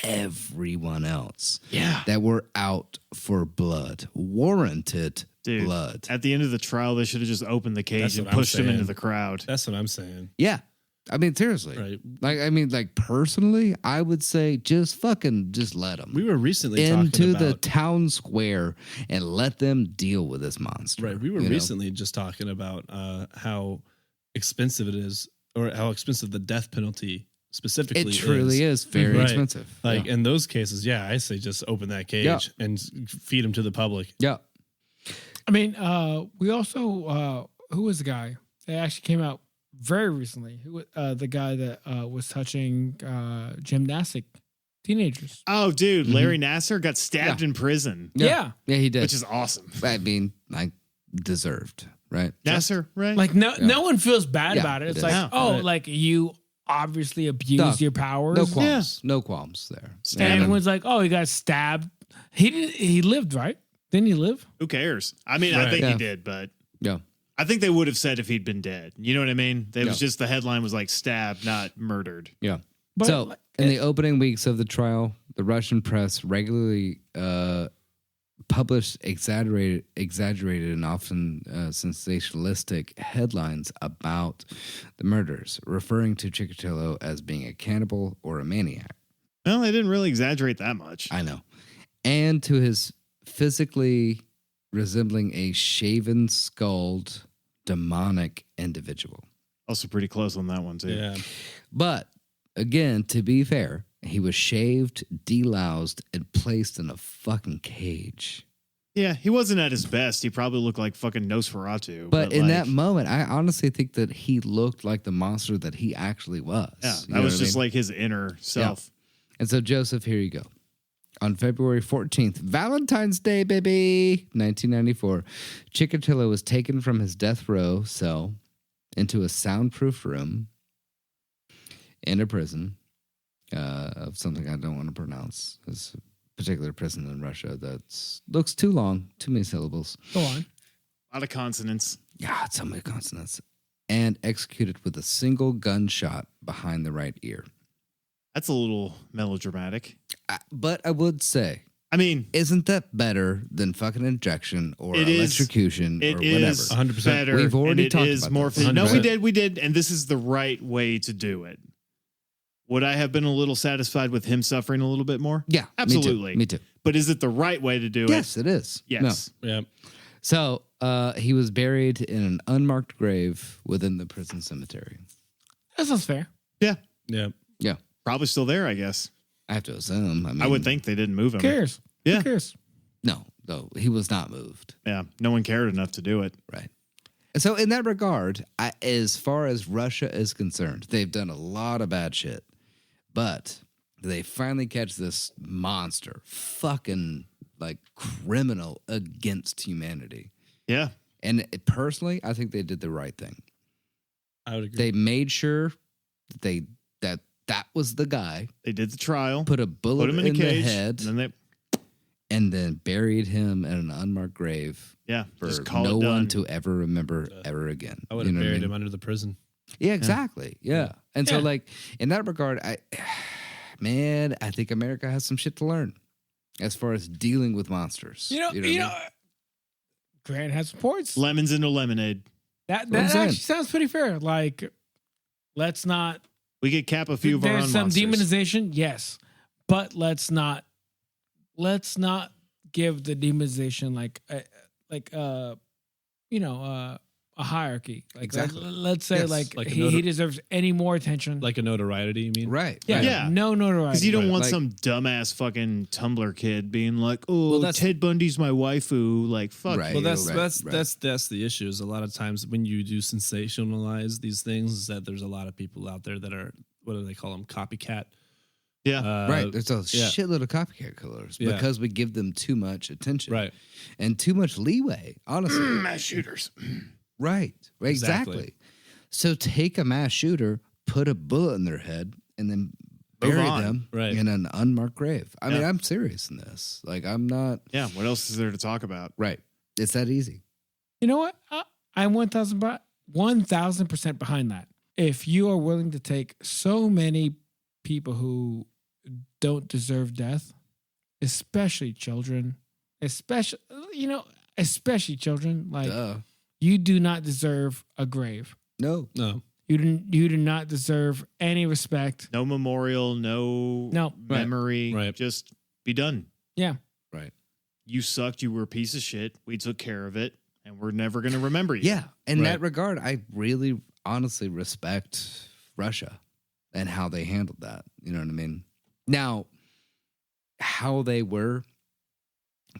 everyone else. Yeah. That were out for blood. Warranted Dude, blood. at the end of the trial, they should have just opened the cage That's and what I'm pushed him into saying. the crowd. That's what I'm saying. Yeah. I mean, seriously. Right. Like personally, I would say just let them. We were recently into talking about... the town square and let them deal with this monster. Right. We were you know? recently just talking about how expensive it is, or how expensive the death penalty specifically It truly is very Right. expensive. Like yeah. in those cases, yeah, I say just open that cage Yeah. and feed them to the public. Yeah. I mean, we also who was the guy that actually came out very recently? Who the guy that was touching gymnastic teenagers? Oh, dude, Larry Nasser got stabbed in prison, Yeah. Yeah, he did. which is awesome. I mean, like deserved, right? Nasser, right? Like no one feels bad Yeah, about it. it It's is. like, Yeah. oh, Right. like you obviously abused your powers. No qualms. No qualms there. And Stabbed him. everyone's like, oh, he got stabbed. He lived, right? Didn't he live? Who cares? I mean, I Right. think Yeah. he did, but Yeah. I think they would have said if he'd been dead. You know what I mean? It was Yeah. just the headline was like stabbed, not murdered. Yeah. But So, like, in the opening weeks of the trial, the Russian press regularly published exaggerated and often sensationalistic headlines about the murders, referring to Chikatilo as being a cannibal or a maniac. Well, they didn't really exaggerate that much. I know. And to his physically resembling a shaven, skulled, demonic individual. Also pretty close on that one, too. Yeah. But again, to be fair, he was shaved, deloused, and placed in a fucking cage. Yeah, he wasn't at his best. He probably looked like fucking Nosferatu. But in like, that moment, I honestly think that he looked like the monster that he actually was. yeah, You that know was what I just mean? like his inner self. And so, Joseph, here you go. On February 14th, Valentine's Day, baby, 1994, Chikatilo was taken from his death row cell into a soundproof room in a prison of something I don't want to pronounce. It's a particular prison in Russia that looks too long, too many syllables. go on. A lot of consonants. God, so many consonants. And executed with a single gunshot behind the right ear. That's a little melodramatic. But I would say, I mean, isn't that better than fucking injection or It is- electrocution it or is whatever? 100%. better. We've already and talked it is about more. this. No, 100%. we did, and this is the right way to do it. Would I have been a little satisfied with him suffering a little bit more? Yeah, absolutely. Me too. But is it the right way to do Yes, it is. it? Yes. Yeah. So he was buried in an unmarked grave within the prison cemetery. That sounds fair. Yeah. Yeah. Yeah, Probably still there, I guess. I have to assume. I mean, I would think they didn't move him. Who cares? Yeah. Who cares? No, he was not moved. Yeah. No one cared enough to do it. Right. And so, in that regard, as far as Russia is concerned, they've done a lot of bad shit. But they finally catch this monster, fucking like criminal against humanity. Yeah. And personally, I think they did the right thing. I would agree. They made sure that that was the guy, They did the trial, put a bullet put him in a the cage, head, and then they, and then buried him in an unmarked grave yeah, for just call no it done. one to ever remember ever again. I would You have know what I buried mean? him under the prison. Yeah, exactly. Yeah. And so, Yeah. like, in that regard, I think America has some shit to learn as far as dealing with monsters. You know, what I mean? Grant has points. Lemons into lemonade. That what I'm actually saying. sounds pretty fair. Like, let's not. We could cap a few of our own There's some monsters. demonization, yes, but let's not give the demonization a hierarchy. Like, Exactly. let's say Yes. like Like a he deserves any more attention. Like a notoriety, you mean? Right. yeah, right. Yeah. no notoriety. Because you don't Right, want like- some dumbass fucking Tumblr kid being like, "Oh, that's- Ted Bundy's my waifu." Like, fuck. Right. Well, that's Right, that's right. that's the issue. Is a lot of times when you do sensationalize these things, is that there's a lot of people out there that are, what do they call them, copycat. Yeah. Right. There's a yeah. shitload of copycat killers Yeah. because we give them too much attention. Right. And too much leeway, honestly. Mass shooters. Right. Exactly. So take a mass shooter, put a bullet in their head, and then Move bury on. them Right. in an unmarked grave. I mean, Yeah. I'm serious in this. Like, I'm not. Yeah. What else is there to talk about? Right. It's that easy. You know what? I'm 1,000% behind that. If you are willing to take so many people who don't deserve death, especially children, especially children, like Duh. you do not deserve a grave. No. No. You do not deserve any respect. No memorial, no No. memory. Right. Just be done. Yeah. Right. You sucked. You were a piece of shit. We took care of it, and we're never going to remember you. Yeah. In Right. that regard, I really honestly respect Russia and how they handled that. You know what I mean? Now, how they were,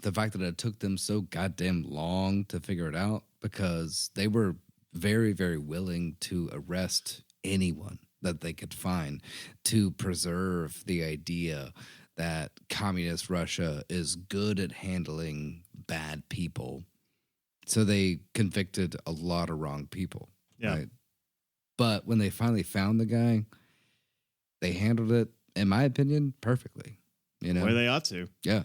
the fact that it took them so goddamn long to figure it out, because they were very, very willing to arrest anyone that they could find to preserve the idea that communist Russia is good at handling bad people So they convicted a lot of wrong people. Yeah. Right? But when they finally found the guy, they handled it, in my opinion, perfectly. You know? Where they ought to. Yeah.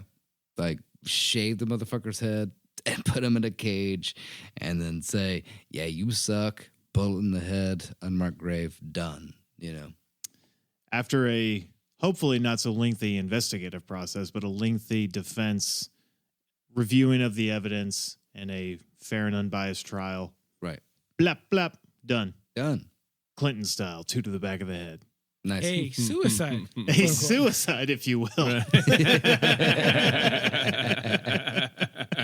Like, shave the motherfucker's head and put him in a cage and then say, yeah, you suck, bullet in the head, unmarked grave, done. You know? After a hopefully not so lengthy investigative process, but a lengthy defense reviewing of the evidence and a fair and unbiased trial. Right. Blap, blap, done. Done. Clinton style, 2 to the back of the head. Nice. A suicide. A suicide, if you will.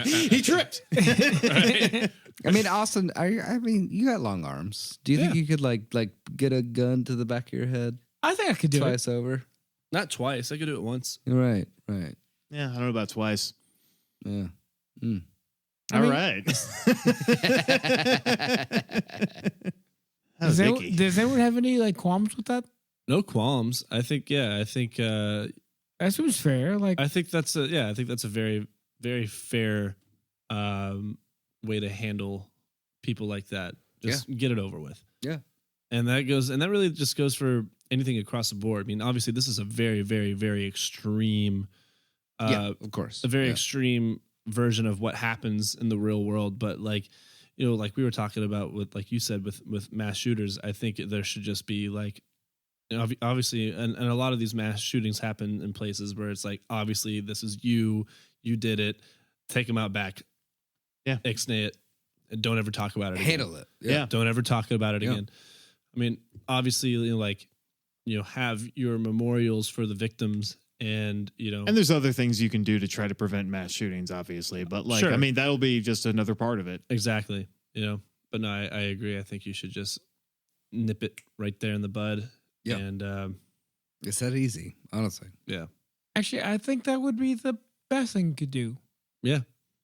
He tripped. I mean, Austin, I mean, you got long arms. Do you think you could like get a gun to the back of your head I think I could do twice over? Not twice. I could do it once. Right. Yeah, I don't know about twice. Yeah. All right. it. That was icky. Does anyone have any like qualms with that? No qualms. I think That seems fair. Like, I think that's a very, very fair way to handle people like that. Just get it over with. Yeah. And that really just goes for anything across the board. I mean, obviously this is a very, very, very extreme Of course. a very extreme version of what happens in the real world. But like, you know, like we were talking about with, like you said, with mass shooters, I think there should just be like, you know, obviously, and a lot of these mass shootings happen in places where it's like, obviously this is you did it, take them out back. Yeah. Ixnay it. And don't ever talk about it again. Handle it. Yeah. Don't ever talk about it Yeah. again. I mean, obviously, you know, like, you know, have your memorials for the victims and, you know. And there's other things you can do to try to prevent mass shootings, obviously. But, like, Sure. I mean, that'll be just another part of it. Exactly. You know, but no, I agree. I think you should just nip it right there in the bud. Yeah. And, It's that easy, honestly. yeah. actually, I think that would be the best thing you could do. Yeah.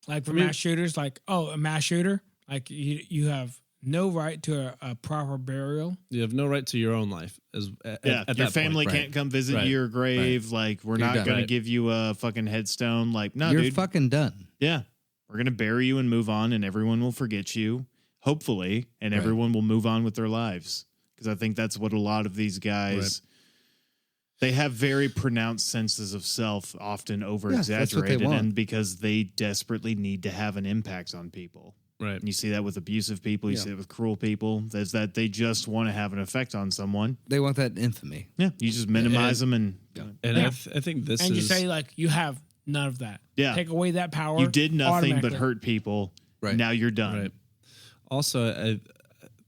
Like for I mean- mass shooters, like, a mass shooter, like you have no right to a proper burial. You have no right to your own life. At Your that family point. can't come visit Right. your grave. Like, we're You're not done. going to Right. give you a fucking headstone. Like, no, You're dude. fucking done. Yeah. We're going to bury you and move on, and everyone will forget you, hopefully, and Right. everyone will move on with their lives. Because I think that's what a lot of these guys, they have very pronounced senses of self, often over that's what they exaggerated, want. and because they desperately need to have an impact on people. Right. And you see that with abusive people, you see it with cruel people. There's that they just want to have an effect on someone. They want that infamy. Yeah. You just minimize them and And Yeah. I think this And is you say, like, you have none of that. Yeah. Take away that power. you did nothing but automatically. hurt people. Right. Now you're done. right. Also,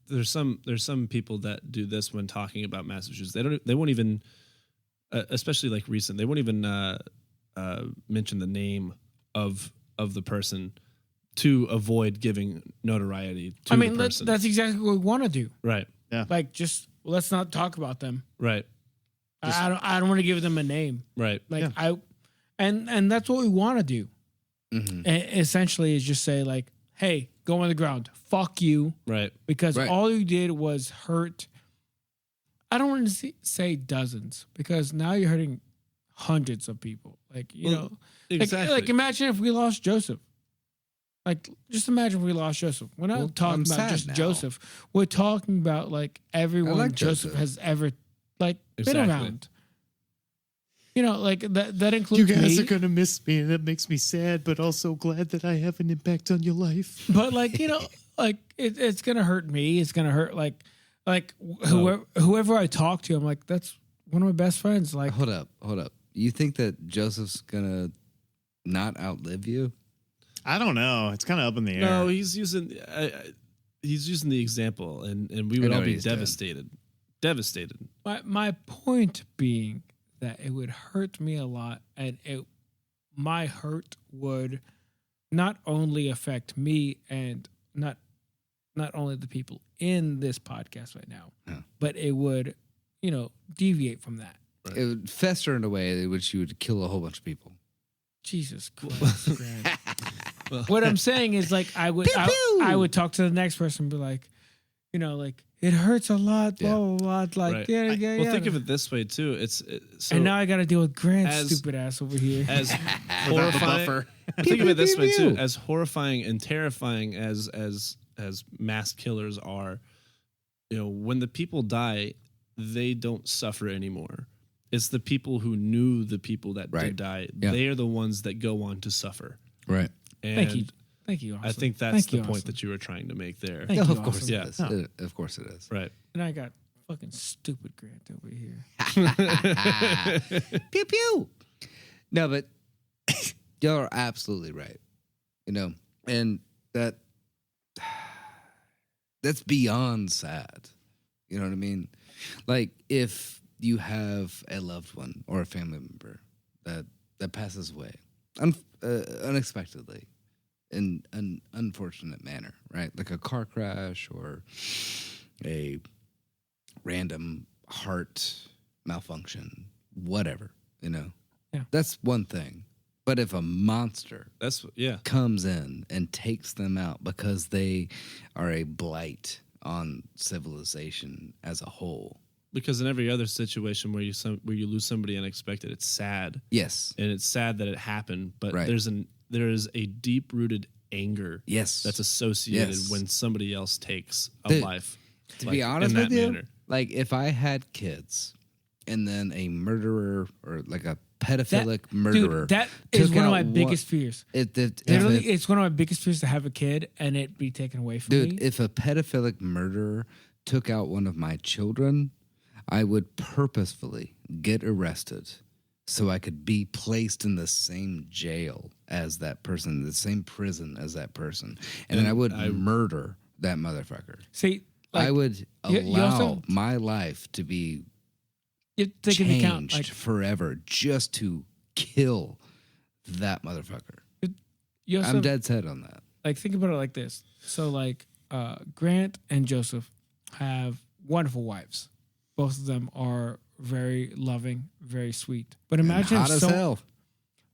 there's some people that do this when talking about mass shootings. They won't even, especially like recent. They won't even mention the name of the person to avoid giving notoriety to I mean, the person. that's exactly what we want to do. Right. Like, just let's not talk about them. Right. I don't want to give them a name. Right. Like and that's what we want to do. Essentially, is just say like, hey, go on the ground. Fuck you. Right. Because Right. all you did was hurt. I don't want to say dozens because now you're hurting hundreds of people. Like, you Well, know, exactly. like imagine if we lost Joseph. Like, just imagine if we lost Joseph. We're not Well, talking I'm about sad just now. Joseph. We're talking about like everyone like Joseph Joseph. has ever like Exactly. been around. You know, like that includes You guys me. are going to miss me, and that makes me sad, but also glad that I have an impact on your life. But like, you know, like it's gonna hurt me. It's gonna hurt like whoever I talk to. I'm like, that's one of my best friends. Like, Hold up. You think that Joseph's gonna not outlive you? I don't know. It's kind of up in the air. No, he's using the example, and we would know all be he's dead. devastated. my point being that it would hurt me a lot, and my hurt would not only affect me and not only the people in this podcast right now, but it would, you know, deviate from that. It would fester in a way in which you would kill a whole bunch of people. Jesus Christ. Grant. What I'm saying is like I would talk to the next person and be like, you know, like it hurts a lot, blah Yeah. blah blah. Like Right. yeah. Well, think of it this way too. So and now I got to deal with Grant's as- stupid ass over here. as Without the horrifying. buffer. Think of it this way pew. too: as horrifying and terrifying as mass killers are, you know, when the people die, they don't suffer anymore. It's the people who knew the people that Right. did die. Yeah. They are the ones that go on to suffer. Right. And Thank you. I Austin. think that's Thank the you, point Austin. that you were trying to make there. Thank No, you, of course Austin. it is. Of course it is. Right. And I got fucking stupid Grant over here. Pew pew. No, but y'all are absolutely right. You know, and that's beyond sad. You know what I mean? Like if you have a loved one or a family member that passes away unexpectedly in an unfortunate manner, right? Like a car crash or a random heart malfunction, whatever, you know? Yeah. That's one thing. But if a monster That's yeah. comes in and takes them out because they are a blight on civilization as a whole. Because in every other situation where you lose somebody unexpected, it's sad, Yes. and it's sad that it happened. But Right. there is a deep rooted anger Yes. that's associated Yes. when somebody else takes a Dude, life. To like, be honest in with that you, manner. like if I had kids and then a murderer or like a pedophilic murderer. Dude, that is took one of out my biggest fears. Literally, it's one of my biggest fears to have a kid and it be taken away from Dude, me. if a pedophilic murderer took out one of my children, I would purposefully get arrested so I could be placed in the same jail as that person, the same prison as that person. And then I would murder that motherfucker. See, like, I would you allow also- my life to be you take into account, changed like, forever just to kill that motherfucker. you also, I'm dead set on that. like, think about it like this. So, like, Grant and Joseph have wonderful wives. Both of them are very loving, very sweet. But imagine Hot if as hell.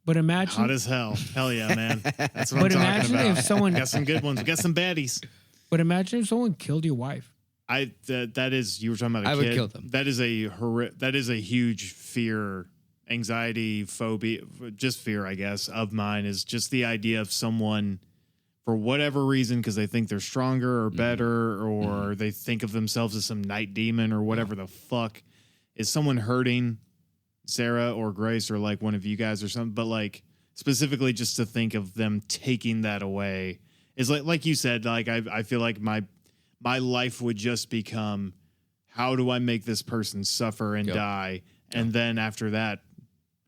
But imagine, Hot as hell. Hell yeah, man. That's what But I'm talking imagine about. if someone- We got some good ones. We got some baddies. but imagine if someone killed your wife. That is, you were talking about a I kid. would kill them. That is a huge fear, anxiety, phobia, just fear, I guess, of mine is just the idea of someone for whatever reason, because they think they're stronger or better, or they think of themselves as some night demon or whatever the fuck, is someone hurting Sarah or Grace or like one of you guys or something, but like specifically just to think of them taking that away is like you said, like I feel like my life would just become, how do I make this person suffer and die? And then after that,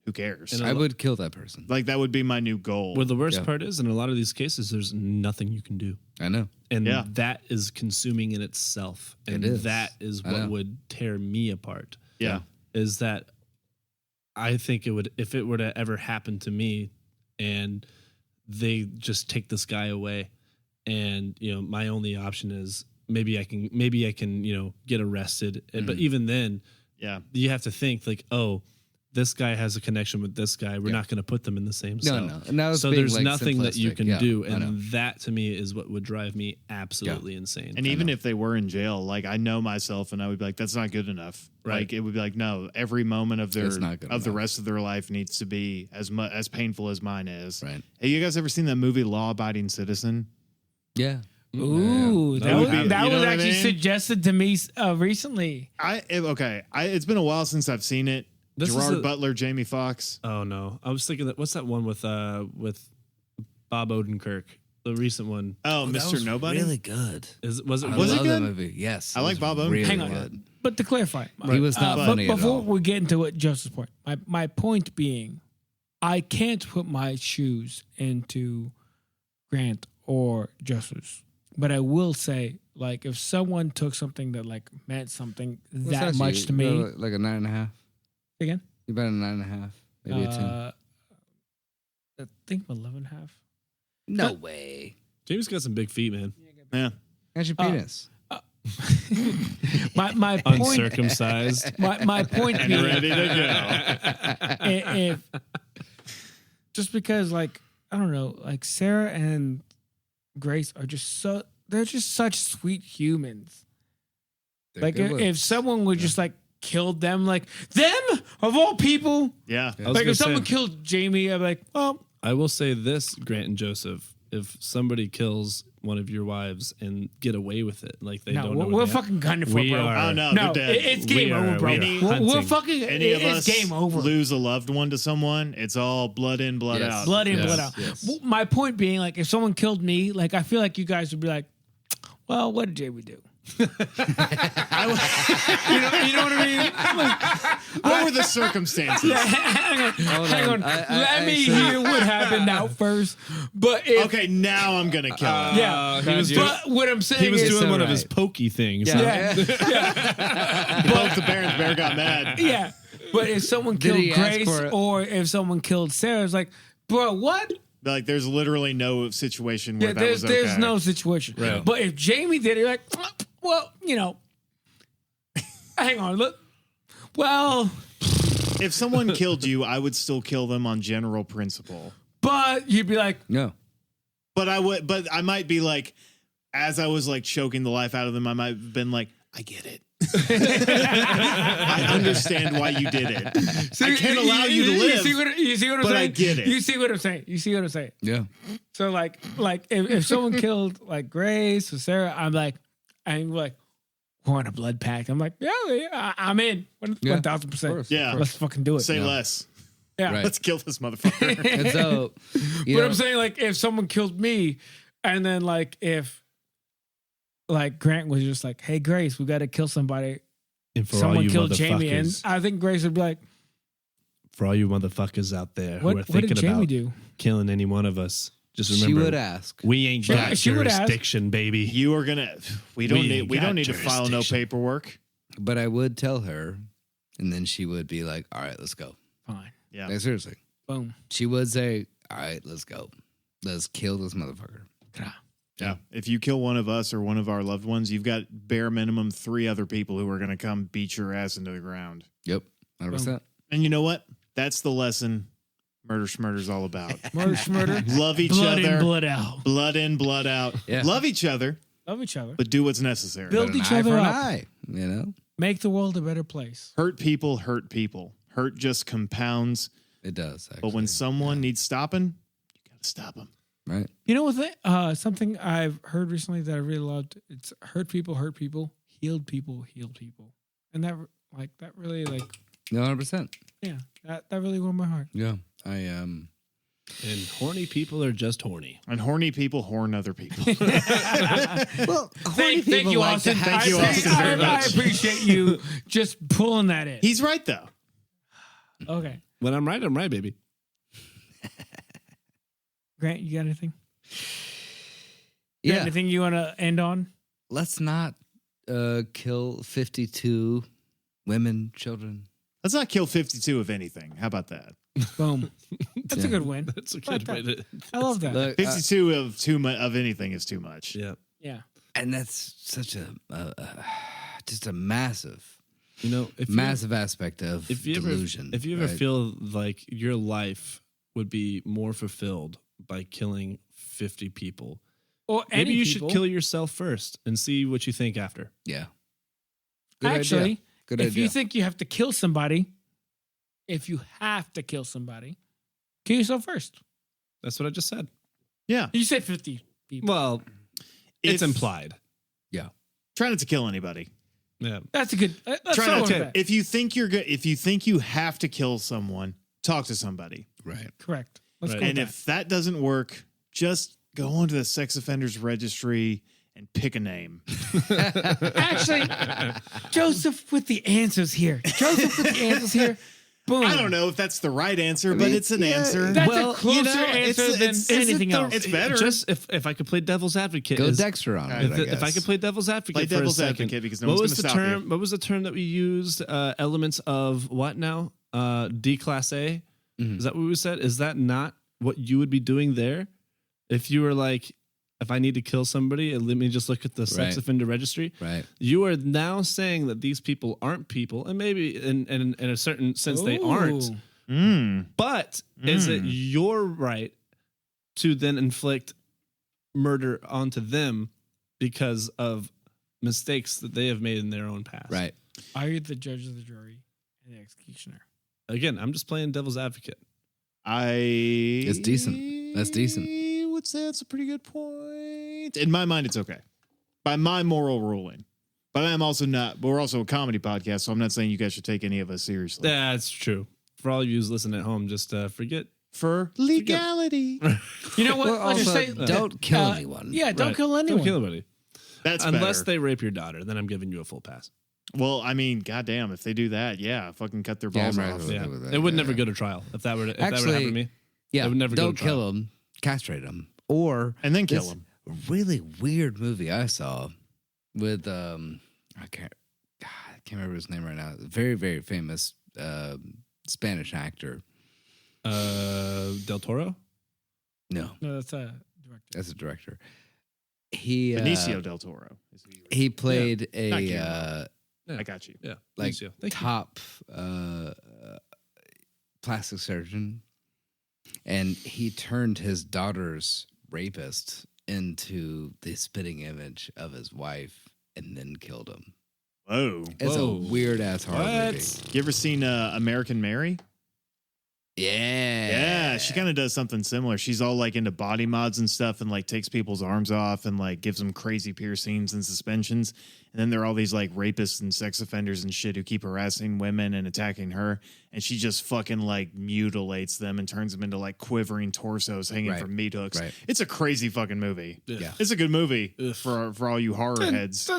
who cares? And I would kill that person. Like that would be my new goal. Well, the worst Yeah. part is, in a lot of these cases, there's nothing you can do. I know. And Yeah. that is consuming in itself. And It is. that is I know. what would tear me apart. Yeah. Is that I think it would, if it were to ever happen to me and they just take this guy away, and, you know, my only option is maybe I can, you know, get arrested. But even then, Yeah. you have to think like, oh, this guy has a connection with this guy. We're not going to put them in the same cell. No. And that was So being, there's like, nothing that you simplistic. can Yeah, do. I know. And that to me is what would drive me absolutely insane. And even if they were in jail, like I know myself, and I would be like, "That's not good enough." Right. Like it would be like, "No, every moment of It's not good the enough. rest of their life needs to be as painful as mine is." Right. Hey, you guys ever seen that movie Law Abiding Citizen? Yeah. Ooh, That that would was, be- that you know was what I actually mean? suggested to me recently. It's been a while since I've seen it. This is Gerard a- Butler, Jamie Foxx. Oh no, I was thinking that what's that one with Bob Odenkirk, the recent one? Oh, That Mr. was Nobody. really good. Was it? I Was it love that good? movie. Yes. I it like was Bob Odenkirk. really Hang on. good. But to clarify, He was not funny at before all. we get into it, Joseph's point, my point being, I can't put my shoes into Grant or Joseph's, but I will say, like, if someone took something that like meant something What's that much you? to me, Like a 9.5. again, You bet a 9.5. Maybe a 10. I think 11.5. No way. James got some big feet, man. Yeah. How's your penis? My point, Uncircumcised. my point And being, ready to if just because, like, I don't know, like Sarah and Grace are just they're just such sweet humans. They're Like good if, ones. if someone would just like killed them, like them of all people. Yeah. I was Like gonna if someone say- killed Jamie, I'm like, well, I will say this, Grant and Joseph: if somebody kills one of your wives and get away with it, like they no, don't know, we're what they have- fucking gunning for, We bro. are- Oh, no. No, they're dead. it's game We are- over, bro. we are We're hunting. fucking. Any of It's us game over. lose a loved one to someone, it's all blood in, blood Yes. out. Blood in, Yes, blood out. yes. Well, my point being, like, if someone killed me, like, I feel like you guys would be like, well, what did Jamie do? you know what I mean? Like, What were the circumstances? hang on. I Let me actually- hear what happened out first. But if, Okay, now I'm gonna kill him. yeah, he was but what I'm saying He was is, doing one of right. his pokey things. yeah, He poked the bear and the bear got mad. yeah. But if someone Did killed he ask Grace for it? or if someone killed Sarah, it's like, bro, what? Like, there's literally no situation where Yeah, that was okay. there's no situation. Right. But if Jamie did it, you're like, well, you know, hang on, look. Well, If someone killed you, I would still kill them on general principle. but you'd be like, No. But I might be like, as I was like choking the life out of them, I might have been like, I get it. I understand why you did it. I can't allow you to live. You see what I'm but saying? I get it. You see what I'm saying? You see what I'm saying? Yeah. So like if someone killed like Grace or Sarah, I'm like, we're on a blood pact. I'm like, yeah, I'm in. Yeah, 1,000%. Yeah. Let's fucking do it. Say less. yeah. Right. Let's kill this motherfucker. And so, you But know, I'm saying, like, if someone killed me, and then like if like Grant was just like, hey Grace, we got to kill somebody. And for all Someone you killed Jamie, and motherfuckers, I think Grace would be like, for all you motherfuckers out there who what are did thinking Jamie about do? killing any one of us, just she remember would ask. we ain't She- got she would ask. jurisdiction, baby. You are gonna. We don't ain't got need to file no jurisdiction. paperwork. But I would tell her, and then she would be like, all right, let's go. Fine. Yeah. Like, seriously. Boom. She would say, all right, let's go. Let's kill this motherfucker. Yeah. If you kill one of us or one of our loved ones, you've got bare minimum 3 other people who are going to come beat your ass into the ground. Yep. 100%. And you know what? That's the lesson Murder Schmurder's all about. Murder, schmurder. Love each Blood other. in, blood out. Blood in, blood out. Yeah. Love each other, Love each other. but do what's necessary. Build An each eye other for an up. eye, you know? Make the world a better place. Hurt people hurt people. Hurt just compounds. It does, actually. But when someone needs stopping, you got to stop them. Right? You know what? Something I've heard recently that I really loved. It's hurt people, healed people, healed people, and that really like No, 100%. yeah, that really warmed my heart. Yeah. And horny people are just horny. And horny people horn other people. Well, Thank you, Austin. Thank you, Austin, very I much. appreciate you just pulling that in. He's right, though. Okay, When I'm right, baby. Grant, you got anything? You got yeah. anything you want to end on? Let's not kill 52 women, children. Let's not kill 52 of anything. How about that? Boom. That's a good win. That's a good way to. I love that. Look, 52 of anything is too much. Yeah. Yeah. and that's such a just a massive, You know, if massive aspect of if you delusion. ever, if you ever right? feel like your life would be more fulfilled by killing 50 people, Or maybe any you people. should kill yourself first and see what you think after. yeah. Good Actually, idea. Good if idea. you think you have to kill somebody, kill yourself first. That's what I just said. Yeah. You said 50 people. Well, it's implied. Try not to kill anybody. Yeah. That's a good. Let's Try go not with to. that. If you think you're good, if you think you have to kill someone, talk to somebody. right. Correct. Let's Right. go And with if that doesn't work, just go onto the sex offenders registry and pick a name. that. Actually, Joseph with the answers here. Boom. I don't know if that's the right answer, but mean, it's an yeah, answer. That's Well, a closer you know, answer it's- than it's- anything it's- else. it's better. Just if I could play devil's advocate, Go is- Dexter on it. if I could play devil's advocate, Play for devil's a second, advocate because no what one's was the gonna stop you. term? What was the term that we used? Elements of what now? D class A. Mhm. Is that what we said? Is that not what you would be doing there? If you were like, if I need to kill somebody, let me just look at the sex Right. offender registry. Right. You are now saying that these people aren't people, and maybe in a certain sense they aren't. Ooh. But is it your right to then inflict murder onto them because of mistakes that they have made in their own past. Right. Are you the judge of the jury and the executioner? Again, I'm just playing devil's advocate. It's decent. That's decent. I would say that's a pretty good point. In my mind, it's okay. By my moral ruling. But I'm also not, but we're also a comedy podcast, so I'm not saying you guys should take any of us seriously. That's true. For all of you who's listening at home, just forget. For legality. You know what? Well, Let's just also, say, don't kill anyone. yeah, don't Right. kill anyone. Don't kill anybody. That's Unless better. they rape your daughter, then I'm giving you a full pass. Well, I mean, goddamn, if they do that, yeah, fucking cut their Yeah, balls I'm right off. with Yeah, that. it would Yeah, never yeah. go to trial if that were to happen Actually, to me. Yeah, It would never go don't to trial. kill them, castrate them, or And then kill this them. Really weird movie I saw with I can't remember his name right now. Very very famous Spanish actor. Del Toro. No, No, that's a director. that's a director. He Benicio del Toro. is who you were- he played Not a Guillermo. Yeah. I got you. Yeah, like Benicio. Thank you. top plastic surgeon, and he turned his daughter's rapist into the spitting image of his wife and then killed him. Whoa. It's Whoa. a weird ass horror movie. What? You ever seen American Mary? Yeah. Yeah, she kind of does something similar. She's all like into body mods and stuff and like takes people's arms off and like gives them crazy piercings and suspensions. And then there are all these like rapists and sex offenders and shit who keep harassing women and attacking her. And she just fucking like mutilates them and turns them into like quivering torsos hanging Right. from meat hooks. Right. It's a crazy fucking movie. Yeah. It's a good movie Ugh. for all you horror heads.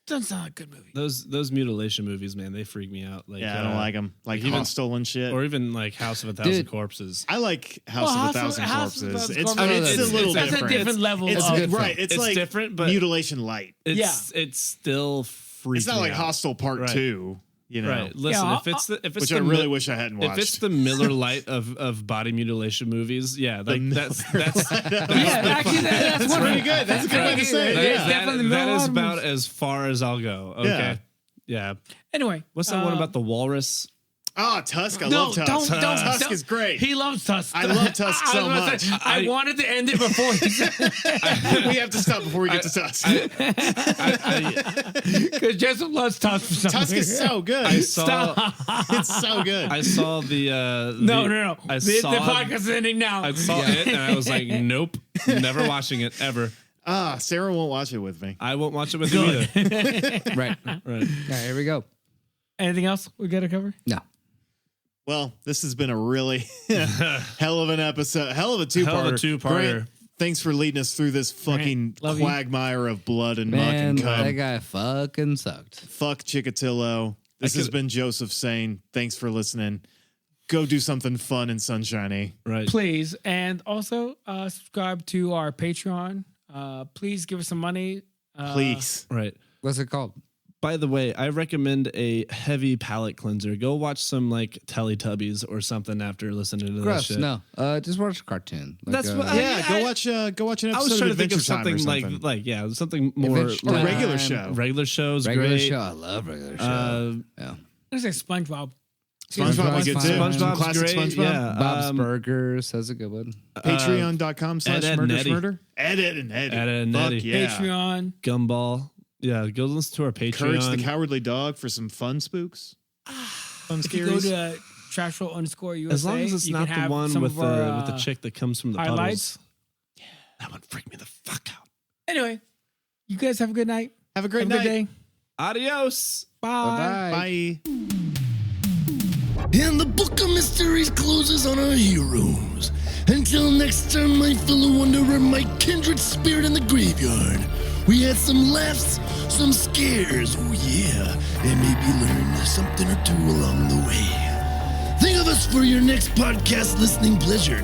Doesn't sound like a good movie. Those mutilation movies, man, they freak me out. Like, Yeah, I don't like them. Like even- Hostel and shit. Or even like House of a Thousand Dude. Corpses. I like House of a Thousand House of a Corpses. Thousand It's, Corpses. it's a little That's different. a different level It's of right. It's like different, but mutilation light. it's still freaky. It's not like Hostel Part Right. 2, you know, Right. Listen, Yeah, if it's which the I really wish I hadn't watched. if it's the Miller Lite of body mutilation movies, yeah, like, that's Yeah, actually, that's one pretty good. That's a good way to say it. that- Yeah. definitely that is Miller about Lite. as far as I'll go. Okay. Yeah. Anyway, What's that one about the walrus? Oh, Tusk. I No, love Tusk. don't. Tusk is great. He loves Tusk. I love Tusk so was gonna much. say, I wanted to end it before he said We have to stop before we get to Tusk. because Joseph loves Tusk for some Tusk is reason. so good. I saw It's so good. I saw the No. I The saw podcast is ending now. I saw it and I was like, nope, never watching it ever. Sarah won't watch it with me. I won't watch it with you either. Right. Right. All right, here we go. Anything else we got to cover? No. Well, this has been a really hell of an episode. Hell of a two-parter. Hell of a two-parter. Grant, thanks for leading us through this fucking love you. quagmire of blood and Man, muck and that cum. guy fucking sucked. Fuck Chikatilo. This has been Joseph saying, thanks for listening. Go do something fun and sunshiny. Right. Please. And also subscribe to our Patreon. Please give us some money. Please. Right. What's it called? By the way, I recommend a heavy palate cleanser. Go watch some like Teletubbies or something after listening to Gross. this shit. No. Just watch a cartoon. Like, That's what Yeah, go watch an I episode was trying of to think Adventure of something Time or something. like something more Adventure Or like a regular Time. show. regular shows. regular great. show. I love regular show. Yeah. I say SpongeBob. SpongeBob is good too. SpongeBob's Classic great. SpongeBob. Yeah. Bob's Burgers. That's a good one. Patreon.com/murder Nettie. murder. Ed and Eddie. Ed and Fuck Nettie. yeah. Patreon. Gumball. Yeah, go listen to our Courage Patreon. the Cowardly Dog for some fun spooks. Fun If you go scaries. to trashroll_USA, As long as it's you not can the have one some with of our, with the chick that comes from the highlights. puddles. That one freaked me the fuck out. Anyway, you guys have a good night. Have a great Have a night. good day. Adios. Bye. Bye. And the book of mysteries closes on our heroes. Until next time, my fellow wanderer, my kindred spirit in the graveyard. We had some laughs, some scares, oh yeah, and maybe learned something or two along the way. Think of us for your next podcast listening pleasure.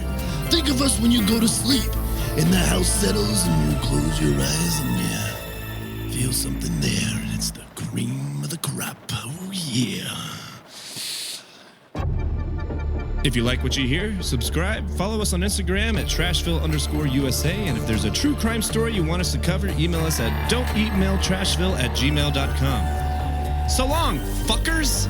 Think of us when you go to sleep and the house settles and you close your eyes and yeah, feel something there and it's the cream of the crop, oh yeah. If you like what you hear, subscribe, follow us on Instagram at Trashville_USA, and if there's a true crime story you want us to cover, email us at don'teatmailtrashville@gmail.com. So long, fuckers!